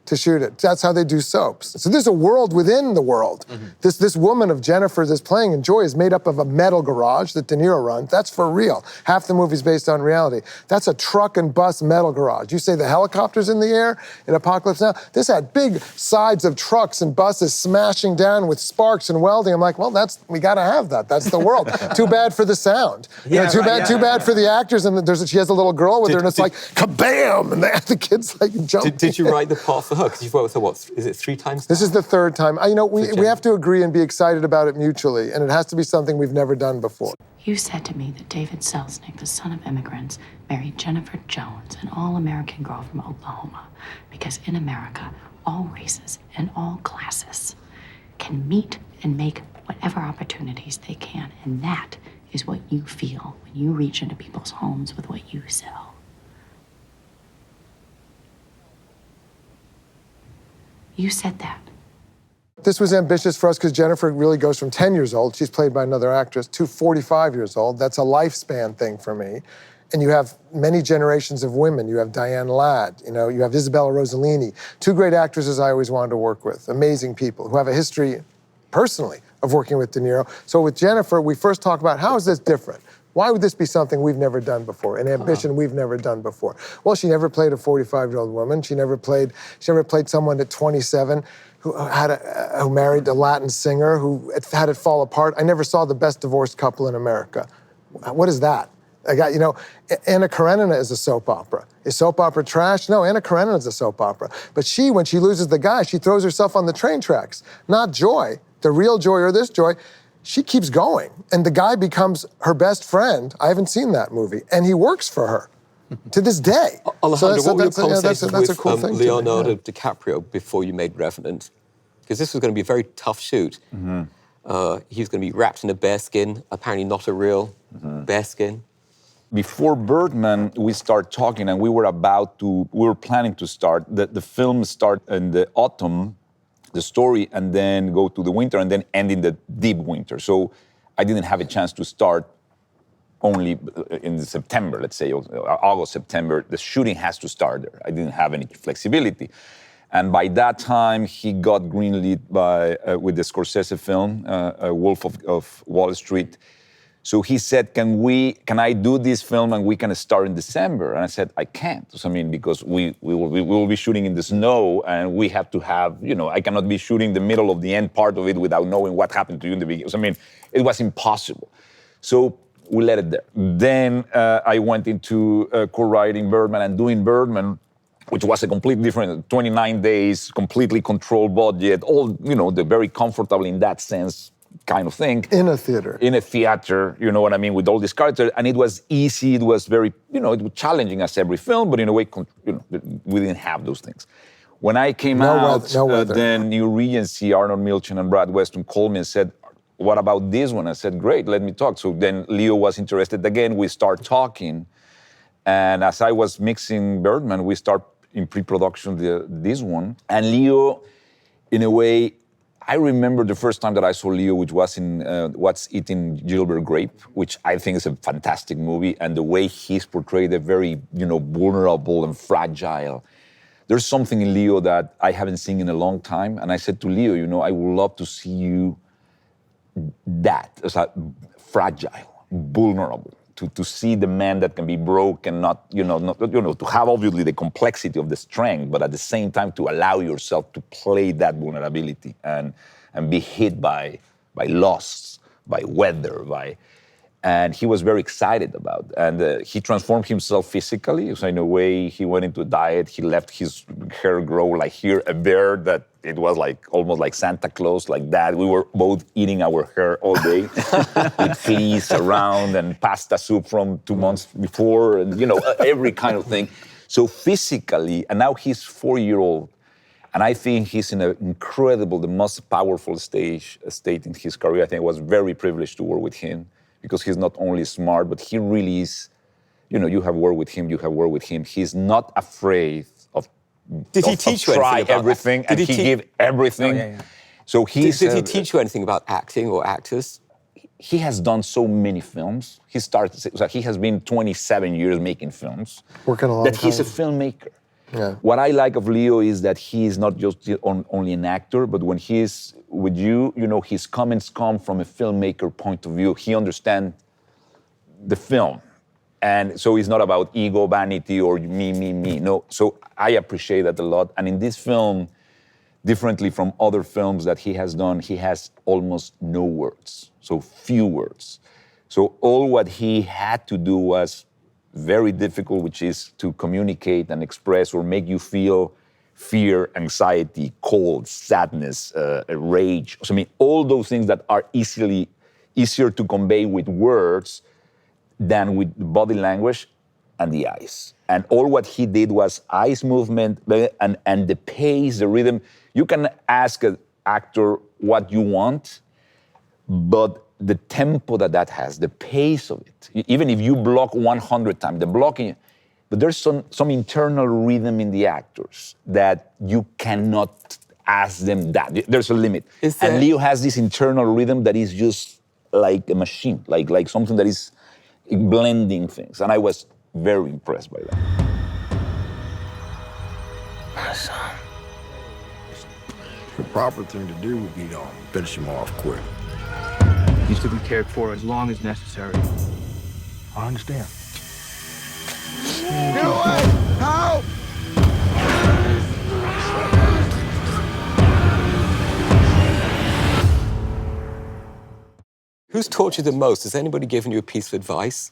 to shoot it. That's how they do soaps. So there's a world within the world. This woman of Jennifer that's playing in Joy is made up of a metal garage that De Niro runs. That's for real. Half the movie's based on reality. That's a truck and bus metal garage. You say the helicopter's in the air in Apocalypse Now? This had big sides of trucks and buses smashing down with sparks and welding. I'm like, well, we gotta have that. That's the world. Too bad for the sound. Too bad for the actors. And she has a little girl with her, and it's like, kabam! And the kids like jump. Did you write the part for her? Because you've worked with her, is it 3 times now? This is the 3rd time. We have to agree and be excited about it mutually, and it has to be something we've never done before. You said to me that David Selznick, the son of immigrants, married Jennifer Jones, an all-American girl from Oklahoma, because in America, all races and all classes can meet and make whatever opportunities they can, and that is what you feel when you reach into people's homes with what you sell. You said that. This was ambitious for us because Jennifer really goes from 10 years old, she's played by another actress, to 45 years old. That's a lifespan thing for me. And you have many generations of women. You have Diane Ladd, you have Isabella Rossellini, 2 great actresses I always wanted to work with, amazing people who have a history, personally, of working with De Niro. So with Jennifer, we first talk about how is this different? Why would this be something we've never done before, an ambition we've never done before? Well, she never played a 45-year-old woman. She never played someone at 27 who married a Latin singer who had it fall apart. I never saw the best divorced couple in America. What is that? Anna Karenina is a soap opera. Is soap opera trash? No, Anna Karenina is a soap opera. But when she loses the guy, she throws herself on the train tracks. Not Joy, the real Joy or this Joy. She keeps going, and the guy becomes her best friend. I haven't seen that movie, and he works for her to this day. Alejandro, what were your conversations that's a cool thing with Leonardo DiCaprio before you made Revenant? Because this was going to be a very tough shoot. He was going to be wrapped in a bearskin, apparently not a real bearskin. Before Birdman, we started talking, and we were planning to start. The film start in the autumn, the story, and then go to the winter, and then end in the deep winter. So I didn't have a chance to start only in September, let's say, August, September, the shooting has to start there. I didn't have any flexibility. And by that time, he got greenlit with the Scorsese film, Wolf of Wall Street. So he said, can I do this film and we can start in December? And I said, I can't. So, I mean, because we will be shooting in the snow and we have to have, I cannot be shooting the middle of the end part of it without knowing what happened to you in the beginning. So, I mean, it was impossible. So we let it there. Then I went into co-writing Birdman and doing Birdman, which was a completely different, 29 days, completely controlled budget, all, the very comfortable in that sense kind of thing. In a theater. In a theater, you know what I mean, with all these characters. And it was easy, it was very, it was challenging as every film, but in a way, we didn't have those things. When I came then New Regency, Arnold Milchan and Brad Weston called me and said, what about this one? I said, great, let me talk. So then Leo was interested again, we start talking. And as I was mixing Birdman, we start in pre-production this one. And Leo, in a way, I remember the first time that I saw Leo, which was in What's Eating Gilbert Grape, which I think is a fantastic movie, and the way he's portrayed a very, vulnerable and fragile. There's something in Leo that I haven't seen in a long time, and I said to Leo, I would love to see you as a fragile, vulnerable. To see the man that can be broken, not to have obviously the complexity of the strength, but at the same time to allow yourself to play that vulnerability and be hit by loss, by weather, and he was very excited about it. And he transformed himself physically. So in a way, he went into a diet. He let his hair grow like here, a beard that it was like almost like Santa Claus, like that. We were both eating our hair all day with fleas around and pasta soup from 2 months before, and every kind of thing. So physically, and now he's 4-year-old, and I think he's in an incredible, the most powerful state in his career. I think I was very privileged to work with him because he's not only smart, but he really is, you have worked with him. He's not afraid of Did he teach you try anything about everything, and he give everything. Oh, yeah. So did he teach you anything about acting or actors? He has done so many films. He has been 27 years making films. Working a long time. That he's a filmmaker. Yeah. What I like of Leo is that he is not just only an actor, but when he is with you, his comments come from a filmmaker point of view. He understands the film. And so it's not about ego, vanity, or me. No, so I appreciate that a lot. And in this film, differently from other films that he has done, he has almost no words, so few words. So all what he had to do was very difficult, which is to communicate and express or make you feel fear, anxiety, cold, sadness, rage. So, I mean, all those things that are easier to convey with words than with body language and the eyes. And all what he did was eyes movement and the pace, the rhythm. You can ask an actor what you want, but the tempo that has, the pace of it, even if you block 100 times, the blocking, but there's some internal rhythm in the actors that you cannot ask them that. There's a limit. And Leo has this internal rhythm that is just like a machine, like something that is blending things. And I was very impressed by that. My son. The proper thing to do would be to finish him off quick. He's to be cared for as long as necessary. I understand. Get away! Help! Who's taught you the most? Has anybody given you a piece of advice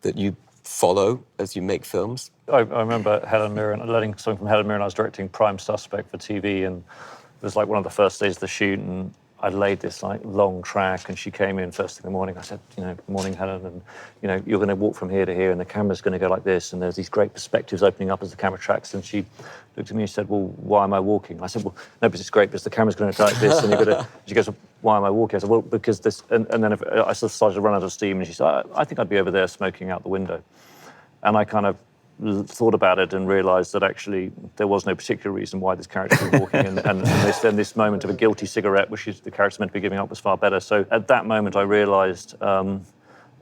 that you follow as you make films? I remember Helen Mirren, learning something from Helen Mirren. I was directing Prime Suspect for TV, and it was like one of the first days of the shoot, and I laid this like long track, and she came in first thing in the morning. I said, morning, Helen, and you're going to walk from here to here, and the camera's going to go like this, and there's these great perspectives opening up as the camera tracks. And she looked at me and said, well, why am I walking? I said, well, no, because it's great, because the camera's going to go like this, and you're going to. She goes, well, why am I walking? I said, well, because this. And then I sort of started to run out of steam, and she said, I think I'd be over there smoking out the window. And I kind of thought about it and realised that actually there was no particular reason why this character was walking, and this moment of a guilty cigarette, which is the character's meant to be giving up, was far better. So at that moment, I realised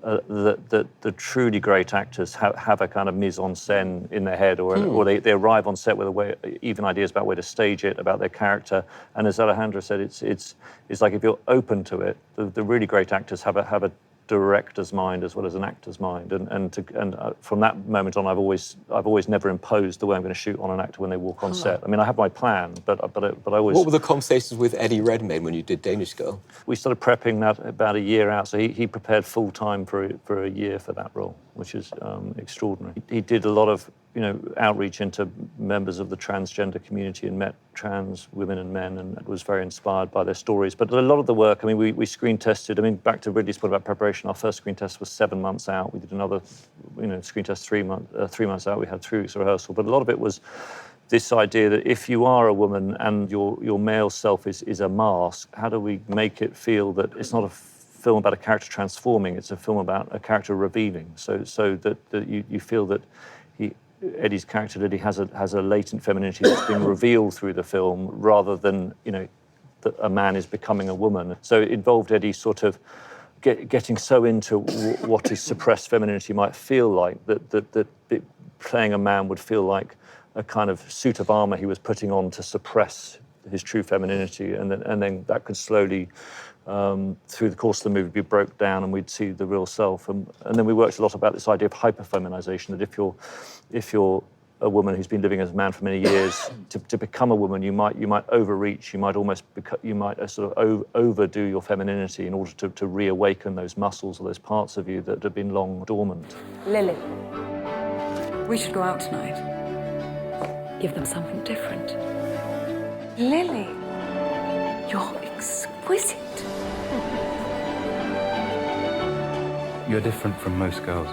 that the truly great actors have a kind of mise en scène in their head, or they arrive on set with even ideas about where to stage it, about their character. And as Alejandro said, it's like if you're open to it, the really great actors have a director's mind as well as an actor's mind, and from that moment on, I've always never imposed the way I'm going to shoot on an actor when they walk on set. I mean, I have my plan, but I always. What were the conversations with Eddie Redmayne when you did Danish Girl? We started prepping that about a year out, so he prepared full time for a year for that role, which is extraordinary. He did a lot of outreach into members of the transgender community and met trans women and men, and was very inspired by their stories. But a lot of the work, I mean, we screen tested. I mean, back to Ridley's point about preparation, our first screen test was 7 months out. We did another, screen test 3 months out. We had 3 weeks of rehearsal. But a lot of it was this idea that if you are a woman and your male self is a mask, how do we make it feel that it's not a film about a character transforming, it's a film about a character revealing, so that you feel that Eddie's character, Lily, has a latent femininity that's been revealed through the film, rather than that a man is becoming a woman. So it involved Eddie sort of getting so into what his suppressed femininity might feel like that playing a man would feel like a kind of suit of armor he was putting on to suppress his true femininity, and then that could slowly, through the course of the movie, be broke down, and we'd see the real self. And then we worked a lot about this idea of hyperfeminization, that if you're a woman who's been living as a man for many years, to become a woman, you might overreach, you might sort of overdo your femininity in order to reawaken those muscles or those parts of you that have been long dormant. Lily, we should go out tonight. Give them something different. Lily, you're exquisite. You're different from most girls.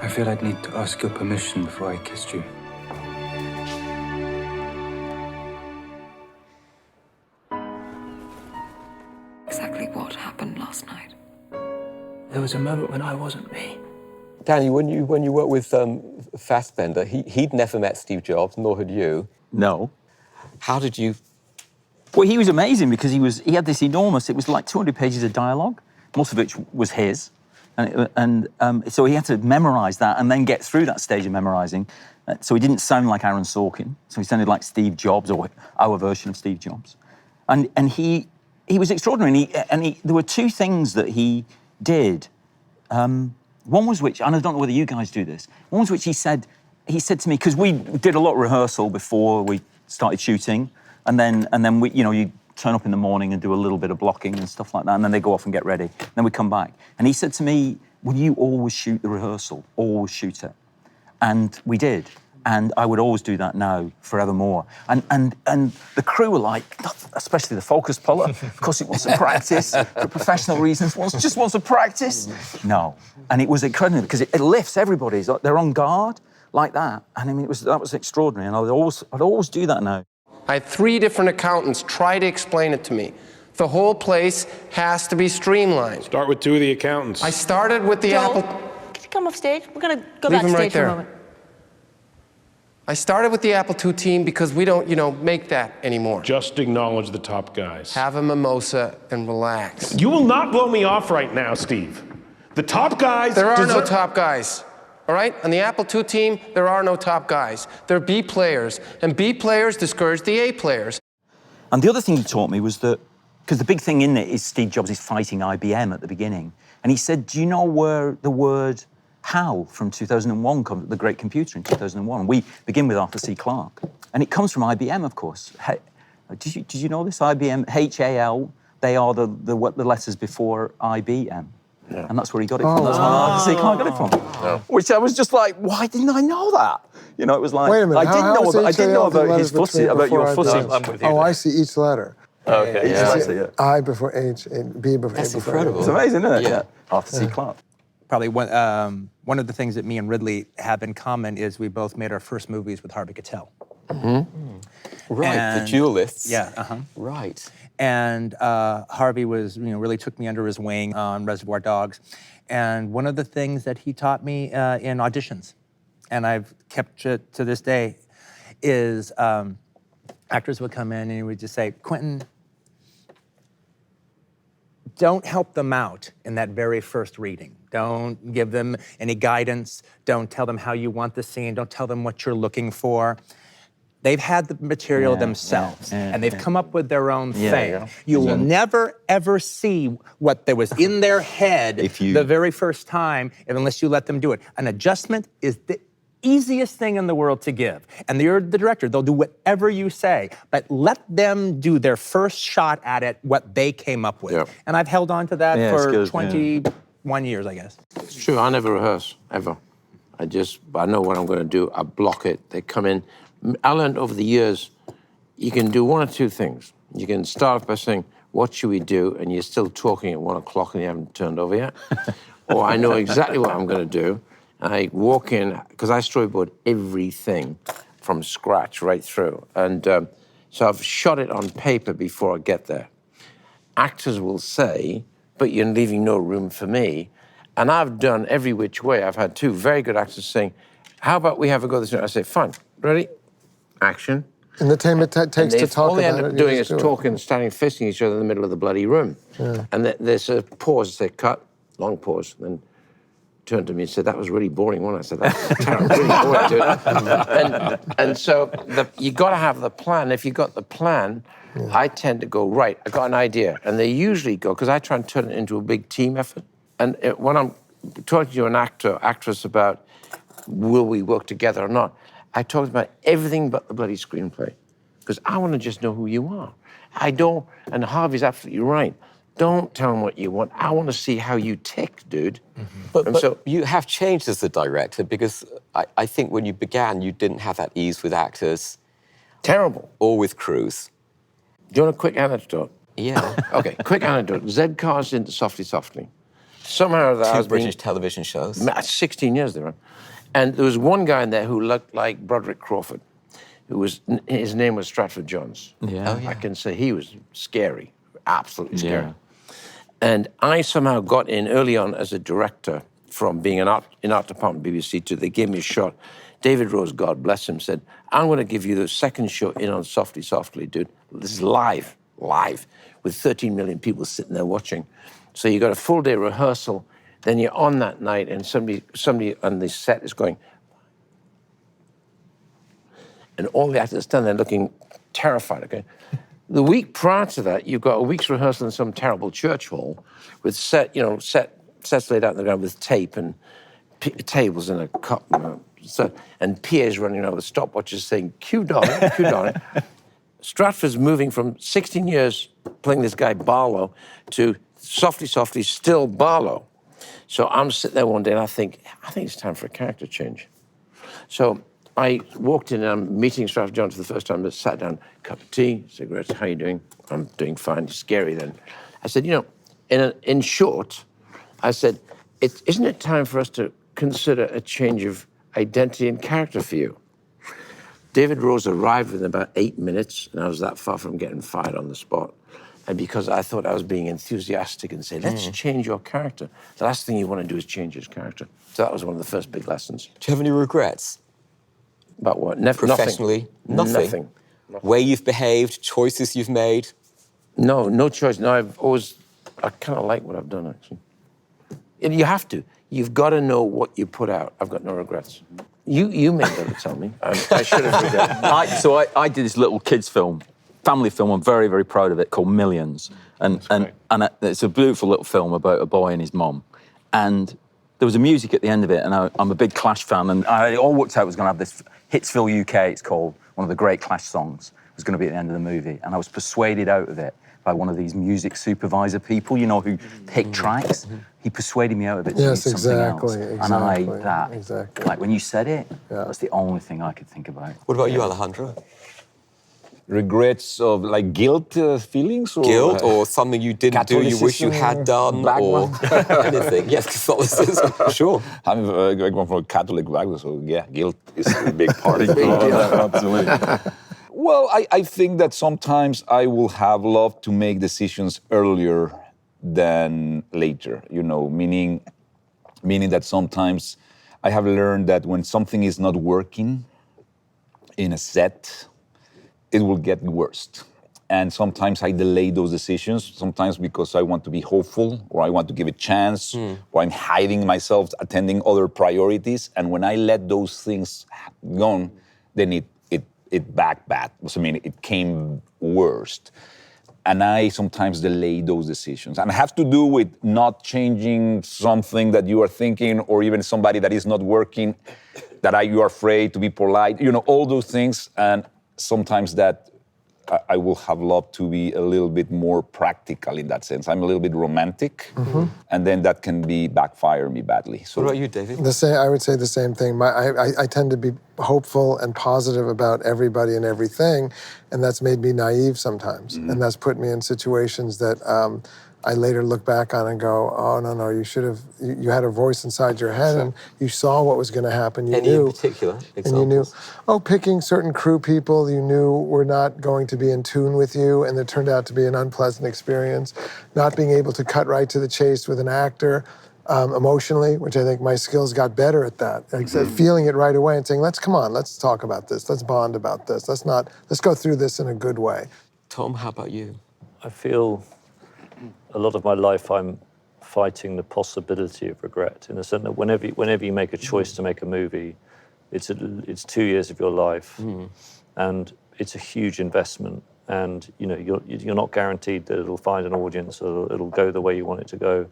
I feel I'd need to ask your permission before I kissed you. Exactly what happened last night? There was a moment when I wasn't me. Danny, when you worked with Fassbender, he'd never met Steve Jobs, nor had you. No. How did you? Well, he was amazing because he had this enormous. It was like 200 pages of dialogue, most of which was his, and so he had to memorize that and then get through that stage of memorizing. So he didn't sound like Aaron Sorkin. So he sounded like Steve Jobs, or our version of Steve Jobs, and he was extraordinary. And there were 2 things that he did. One was which, and I don't know whether you guys do this. One was which he said to me, because we did a lot of rehearsal before we started shooting, and then we, you turn up in the morning and do a little bit of blocking and stuff like that, and then they go off and get ready. Then we come back, and he said to me, "Will you always shoot the rehearsal? Always shoot it?" And we did. And I would always do that now, forevermore. And the crew were like, especially the focus puller, of course it wants to practice for professional reasons, just wants to practice. No. And it was incredible because it lifts everybody. They're on guard like that. And I mean, that was extraordinary. And I'd always do that now. I had 3 different accountants try to explain it to me. The whole place has to be streamlined. Start with 2 of the accountants. I started with the Joel, Apple... Could you come off stage? We're going to go Leave him backstage right for a there. moment. I started with the Apple II team because we don't, make that anymore. Just acknowledge the top guys. Have a mimosa and relax. You will not blow me off right now, Steve. The top guys... There are no top guys, all right? On the Apple II team, there are no top guys. They're B players, and B players discourage the A players. And the other thing he taught me was that, because the big thing in it is Steve Jobs is fighting IBM at the beginning, and he said, do you know where the word HAL from 2001 comes, the great computer in 2001? We begin with Arthur C. Clarke, and it comes from IBM, of course. Did you know this? IBM, HAL, they are the letters before IBM. Yeah. And that's where he got it from. That's where Arthur C. Clarke got it from. Yeah. Which I was just like, why didn't I know that? It was like, wait a minute. I didn't know about his footing, about your footing. Oh, I see each letter. Okay, yeah. I see it. I before H, and B before That's A before incredible. It's amazing, isn't it? Yeah. Arthur C. Clarke. Probably one of the things that me and Ridley have in common is we both made our first movies with Harvey Keitel. Mm-hmm. Right, the duelists. Yeah. Right. And Harvey was, really took me under his wing on Reservoir Dogs. And one of the things that he taught me in auditions, and I've kept it to this day, is actors would come in and he would just say, Quentin, don't help them out in that very first reading. Don't give them any guidance. Don't tell them how you want the scene. Don't tell them what you're looking for. They've had the material themselves, and they've come up with their own thing. Yeah. You will never, ever see what there was in their head the very first time unless you let them do it. An adjustment is the easiest thing in the world to give. And you're the director, they'll do whatever you say, but let them do their first shot at it, what they came up with. And I've held on to that for 21 years, I guess. It's true, I never rehearse, ever. I know what I'm gonna do, I block it, they come in. I learned over the years, you can do one or two things. You can start off by saying, what should we do? And you're still talking at 1 o'clock and you haven't turned over yet. Or I know exactly what I'm gonna do. And I walk in, because I storyboard everything from scratch right through. And so I've shot it on paper before I get there. Actors will say, but you're leaving no room for me. And I've done every which way. I've had two very good actors saying, how about we have a go this way? I say, fine, ready? Action. And the time it takes to talk all they about end up it, doing is talking, standing, facing each other in the middle of the bloody room. Yeah. And there's a pause, they cut, long pause, then turned to me and said, that was really boring, wasn't it? I said, that's terrible, really boring, dude. And so you got to have the plan. If you got the plan, I tend to go, right, I got an idea. And they usually go, because I try and turn it into a big team effort. And when I'm talking to an actor, actress about will we work together or not, I talk about everything but the bloody screenplay. Because I want to just know who you are. I don't, and Harvey's absolutely right. Don't tell them what you want. I want to see how you tick, dude. But so you have changed as a director, because I think when you began, you didn't have that ease with actors. Terrible. Or with crews. Do you want a quick anecdote? Yeah. Okay, quick anecdote. Zed Carr's into Softly Softly. Somehow that Two British television shows. 16 years they were. And there was one guy in there who looked like Broderick Crawford, his name was Stratford Jones. Yeah. I can say he was scary, absolutely scary. Yeah. And I somehow got in early on as a director from being in art department BBC to they gave me a shot. David Rose, God bless him, said, I'm going to give you the second show in on Softly Softly, dude. This is live, with 13 million people sitting there watching. So you got a full day rehearsal, then you're on that night and somebody on the set is going, and all the actors stand there looking terrified, okay? The week prior to that, you've got a week's rehearsal in some terrible church hall with sets laid out on the ground with tape and tables and a cup, and PAs running around with stopwatches saying, cue darling, cue darling. Stratford's moving from 16 years playing this guy Barlow to Softly Softly, still Barlow. So I'm sitting there one day and I think it's time for a character change. So I walked in and I'm meeting Stratford Jones for the first time, sat down, cup of tea, cigarettes, how you doing? I'm doing fine, scary then. I said, in short, I said, isn't it time for us to consider a change of identity and character for you? David Rose arrived within about 8 minutes, and I was that far from getting fired on the spot. And because I thought I was being enthusiastic and say, let's change your character. The last thing you want to do is change his character. So that was one of the first big lessons. Do you have any regrets? About what? Professionally? Nothing. Way you've behaved, choices you've made? No choice. No, I kind of like what I've done, actually. And you have to. You've got to know what you put out. I've got no regrets. You may be able to tell me. I should have regretted. So I did this little kids film, family film. I'm very, very proud of it, called Millions. And it's a beautiful little film about a boy and his mom. And there was a music at the end of it, and I'm a big Clash fan, and I all worked out it was going to have this Hitsville UK, it's called, one of the great Clash songs. It was going to be at the end of the movie, and I was persuaded out of it by one of these music supervisor people, who pick tracks. He persuaded me out of it to do something else. And Exactly. Like when you said it, that's the only thing I could think about. What about you, Alejandro? Regrets of guilt feelings? Or, guilt or something you didn't do you wish you had done or anything? Yes, Catholicism, sure. I'm going from a Catholic background, so yeah, guilt is a big part of it. Absolutely. Well, I think that sometimes I will have loved to make decisions earlier than later, meaning that sometimes I have learned that when something is not working in a set, it will get worse. And sometimes I delay those decisions, sometimes because I want to be hopeful or I want to give a chance or I'm hiding myself, attending other priorities. And when I let those things go, then it back bad. I mean, it came worst. And I sometimes delay those decisions. And it has to do with not changing something that you are thinking or even somebody that is not working, that you are afraid to be polite, all those things. And sometimes that I will have loved to be a little bit more practical in that sense. I'm a little bit romantic, and then that can backfire me badly. So, what about you, David? I would say the same thing. I tend to be hopeful and positive about everybody and everything, and that's made me naive sometimes. And that's put me in situations that I later look back on and go, oh, no, you had a voice inside your head and you saw what was going to happen. You knew. In particular examples? And you knew, picking certain crew people you knew were not going to be in tune with you, and it turned out to be an unpleasant experience. Not being able to cut right to the chase with an actor emotionally, which I think my skills got better at that. Like feeling it right away and saying, let's talk about this. Let's bond about this. Let's go through this in a good way. Tom, how about you? I feel a lot of my life I'm fighting the possibility of regret, in the sense that whenever you make a choice to make a movie, it's 2 years of your life, and it's a huge investment, and you're not guaranteed that it'll find an audience or it'll go the way you want it to go.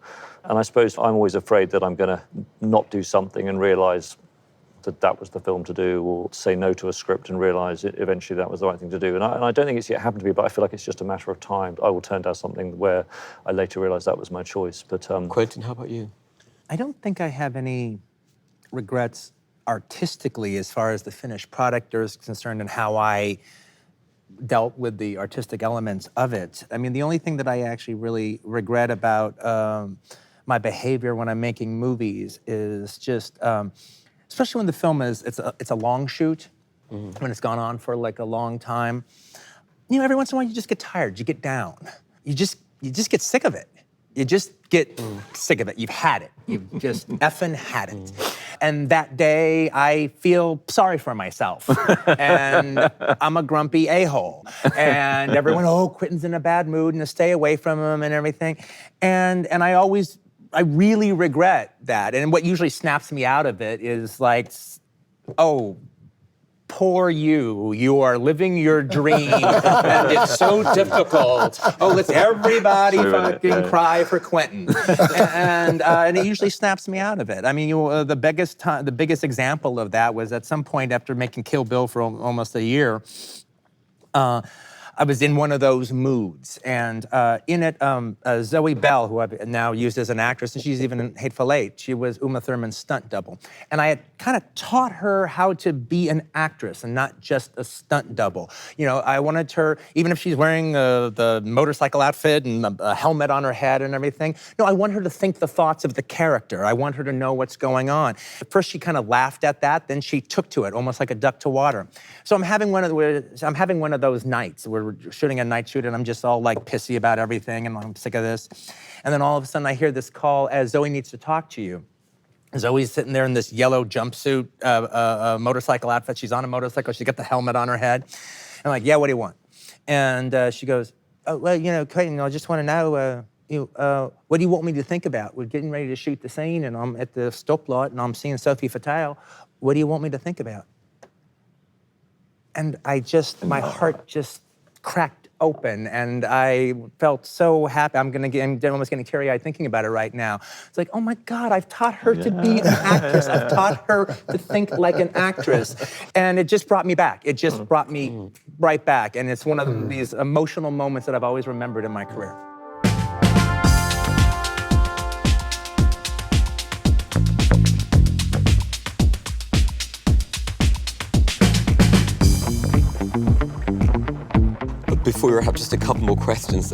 And I suppose I'm always afraid that I'm going to not do something and realize that was the film to do, or say no to a script and realize eventually that was the right thing to do. And I don't think it's yet happened to me, but I feel like it's just a matter of time. I will turn down something where I later realize that was my choice. But Quentin, how about you? I don't think I have any regrets artistically as far as the finished product is concerned and how I dealt with the artistic elements of it. I mean, the only thing that I actually really regret about my behavior when I'm making movies is just, especially when the film it's a long shoot, when it's gone on for like a long time. Every once in a while you just get tired, you get down. You just get sick of it. You just get sick of it. You've had it. You've just effing had it. And that day I feel sorry for myself. And I'm a grumpy a-hole. And everyone, Quentin's in a bad mood and to stay away from him and everything. And I really regret that. And what usually snaps me out of it is like, poor you. You are living your dream, and it's so difficult. Let's everybody fucking cry for Quentin. And it usually snaps me out of it. I mean, the biggest example of that was at some point after making Kill Bill for almost a year, I was in one of those moods, and in it, Zoe Bell, who I've now used as an actress, and she's even in Hateful Eight, she was Uma Thurman's stunt double. And I had kind of taught her how to be an actress and not just a stunt double. I wanted her, even if she's wearing the motorcycle outfit and a helmet on her head and everything, I want her to think the thoughts of the character. I want her to know what's going on. At first, she kind of laughed at that, then she took to it, almost like a duck to water. So I'm having one of those nights where we're shooting a night shoot and I'm just all like pissy about everything and I'm sick of this. And then all of a sudden I hear this call as Zoe needs to talk to you. Zoe's sitting there in this yellow jumpsuit, motorcycle outfit. She's on a motorcycle, she's got the helmet on her head. I'm like, yeah, what do you want? And she goes, Quentin, I just want to know, what do you want me to think about? We're getting ready to shoot the scene and I'm at the stoplight and I'm seeing Sophie Fatale. What do you want me to think about? And my heart just cracked open and I felt so happy. I'm almost getting teary-eyed thinking about it right now. It's like, oh my God, I've taught her to be an actress. I've taught her to think like an actress. And it just brought me back. It just brought me right back. And it's one of these emotional moments that I've always remembered in my career. Before we wrap up, just a couple more questions.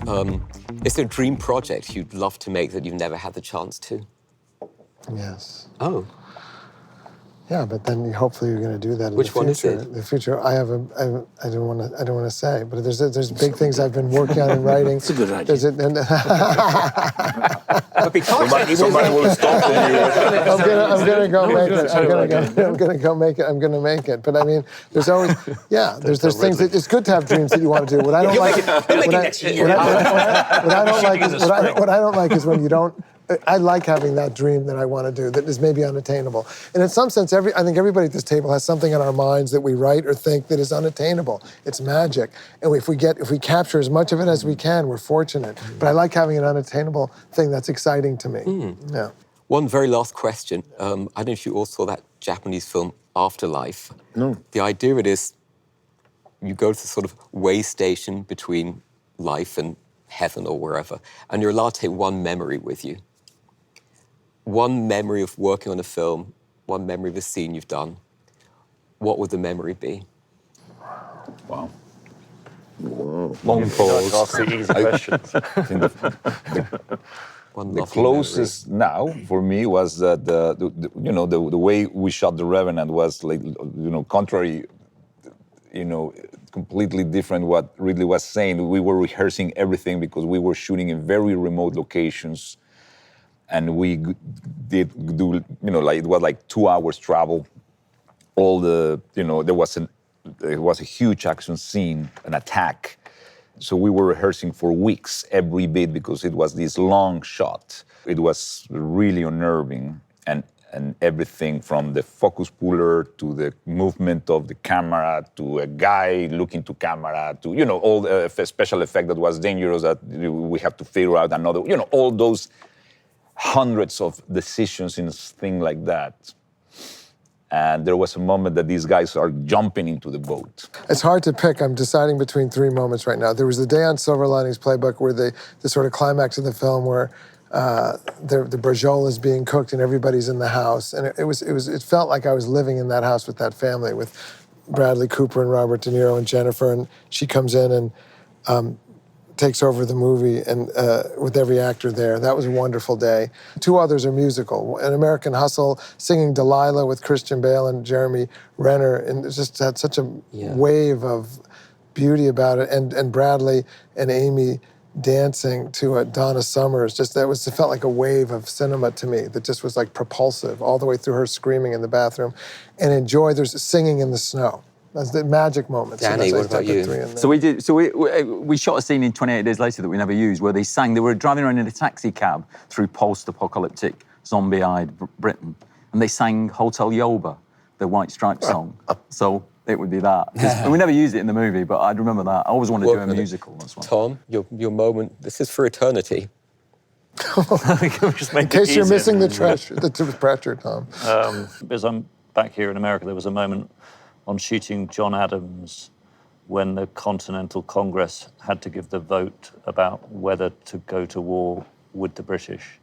Is there a dream project you'd love to make that you've never had the chance to? Yes. Oh. Yeah, but then hopefully you're going to do that in Which the future. one is it? The future, I don't want to say, but there's big things I've been working on and writing. It's a good idea. Somebody will stop you. I'm gonna go make it. I'm gonna make it. But I mean, there's always, there's things that it's good to have dreams that you want to do. What I don't like, what I don't like is when you don't. I like having that dream that I want to do that is maybe unattainable. And in some sense, I think everybody at this table has something in our minds that we write or think that is unattainable. It's magic. And if we capture as much of it as we can, we're fortunate. But I like having an unattainable thing that's exciting to me. Yeah. One very last question. I don't know if you all saw that Japanese film, Afterlife. No. The idea of it is you go to the sort of way station between life and heaven or wherever, and you're allowed to take one memory with you. One memory of working on a film, one memory of a scene you've done. What would the memory be? Wow. Whoa. Long pause. Ask the easy questions. The closest now for me was that the way we shot The Revenant was like, contrary, completely different what Ridley was saying. We were rehearsing everything because we were shooting in very remote locations. And we did do, it was like 2 hours travel. All the, there was a huge action scene, an attack. So we were rehearsing for weeks, every bit, because it was this long shot. It was really unnerving, and everything from the focus puller to the movement of the camera to a guy looking to camera to, all the special effect that was dangerous that we have to figure out another, all those hundreds of decisions in a thing like that. And there was a moment that these guys are jumping into the boat. It's hard to pick. I'm deciding between three moments right now. There was the day on Silver Linings Playbook where the sort of climax of the film where the braciole is being cooked and everybody's in the house. And it felt like I was living in that house with that family, with Bradley Cooper and Robert De Niro and Jennifer. And she comes in and takes over the movie and with every actor there. That was a wonderful day. Two others are musical. An American Hustle, singing Delilah with Christian Bale and Jeremy Renner, and it just had such a wave of beauty about it. And Bradley and Amy dancing to Donna Summer's, it felt like a wave of cinema to me that just was like propulsive all the way through her screaming in the bathroom. And in Joy, there's singing in the snow. That's the magic moment. Danny, what about you? We shot a scene in 28 Days Later that we never used, where they were driving around in a taxi cab through post-apocalyptic, zombie-eyed Britain, and they sang Hotel Yoba, the White Stripes song. So it would be that. We never used it in the movie, but I'd remember that. I always wanted to do a musical. That's why. Tom, your moment, this is for eternity. In case you're missing the pressure, Tom. As I'm back here in America, there was a moment on shooting John Adams when the Continental Congress had to give the vote about whether to go to war with the British.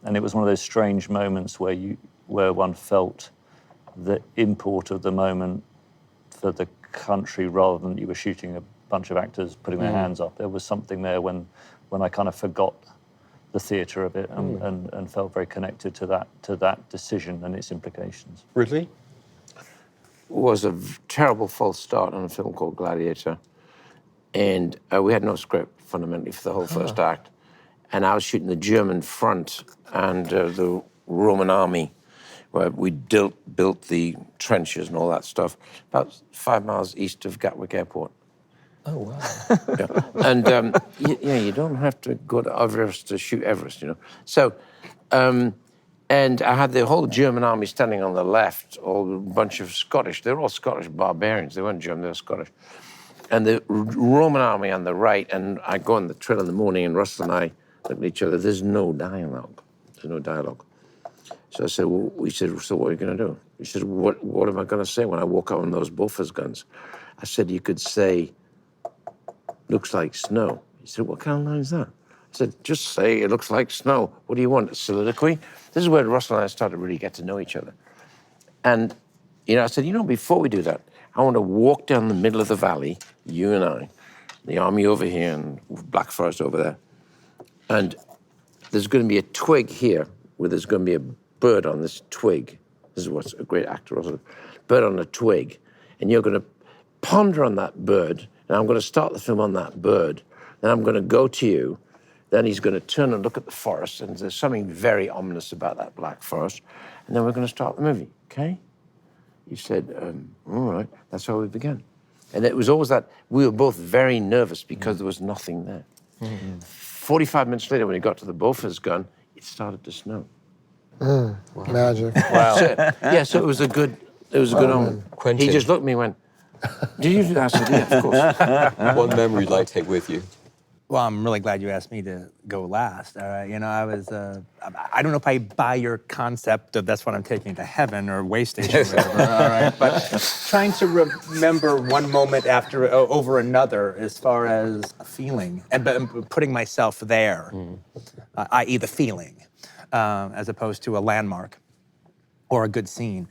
And it was one of those strange moments where one felt the import of the moment for the country rather than you were shooting a bunch of actors putting their hands up. There was something there when I kind of forgot the theatre of it and felt very connected to that decision and its implications. Ridley? Was a terrible false start on a film called Gladiator. And we had no script, fundamentally, for the whole first act. And I was shooting the German front and the Roman army, where we built the trenches and all that stuff, about 5 miles east of Gatwick Airport. Oh, wow. And, you don't have to go to Everest to shoot Everest, So, and I had the whole German army standing on the left, all a bunch of Scottish. They were all Scottish barbarians. They weren't German, they were Scottish. And the Roman army on the right, and I go on the trail in the morning, and Russell and I look at each other. There's no dialogue. There's no dialogue. So I said, we said, so what are you going to do? He said, what am I going to say when I walk out on those Bofors guns? I said, you could say, looks like snow. He said, what kind of line is that? I said, just say it looks like snow. What do you want, a soliloquy? This is where Russell and I started to really get to know each other. And, I said, before we do that, I want to walk down the middle of the valley, you and I, the army over here and Black Forest over there. And there's going to be a twig here where there's going to be a bird on this twig. This is what's a great actor also. Bird on a twig. And you're going to ponder on that bird. And I'm going to start the film on that bird. Then I'm going to go to you. Then he's going to turn and look at the forest, and there's something very ominous about that black forest. And then we're going to start the movie, okay? He said, all right, that's how we began. And it was always that, we were both very nervous because there was nothing there. 45 minutes later, when he got to the Bofors gun, it started to snow. Magic. Wow. So it was a good omen. Quentin. He just looked at me and went, did you do that? I said, yeah, of course. What memory you'd like to take with you? Well, I'm really glad you asked me to go last. All right, you know, I was, I don't know if I buy your concept of that's what I'm taking to heaven or way station or whatever, all right? But trying to remember one moment after over another as far as a feeling and putting myself there, i.e. the feeling, as opposed to a landmark or a good scene.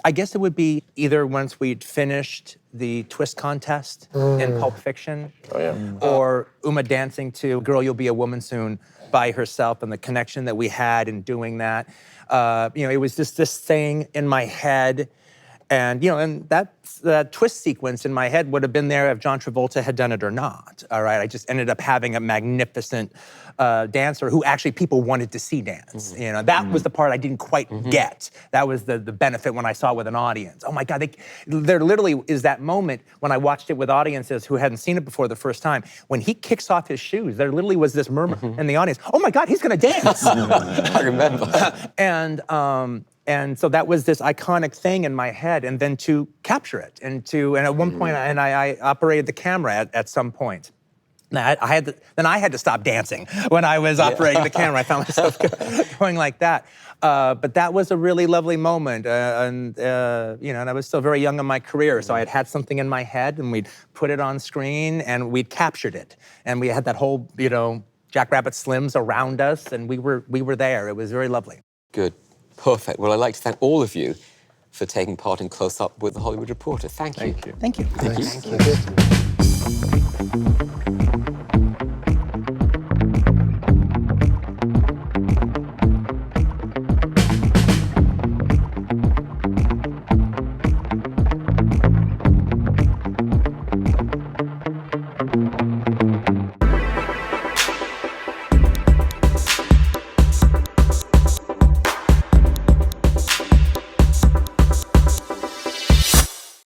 I guess it would be either once we'd finished the twist contest in Pulp Fiction, or Uma dancing to Girl, You'll Be a Woman Soon by herself and the connection that we had in doing that. You know, it was just this thing in my head. And, you know, and that twist sequence in my head would have been there if John Travolta had done it or not, all right? I just ended up having a magnificent dancer who actually people wanted to see dance. You know, that was the part I didn't quite get. That was the benefit when I saw it with an audience. Oh my God, there literally is that moment when I watched it with audiences who hadn't seen it before the first time. When he kicks off his shoes, there literally was this murmur in the audience, oh my God, he's gonna dance. I remember. And so that was this iconic thing in my head, and then to capture it, and at one point, I operated the camera at some point. Now, I had to stop dancing when I was operating the camera. I found myself going like that. But that was a really lovely moment, and you know, and I was still very young in my career, so I had something in my head, and we'd put it on screen, and we'd captured it, and we had that whole, you know, Jackrabbit Slims around us, and we were there. It was very lovely. Good. Perfect. Well, I'd like to thank all of you for taking part in Close Up with the Hollywood Reporter. Thank you. Thank you. Thank you. Thank you.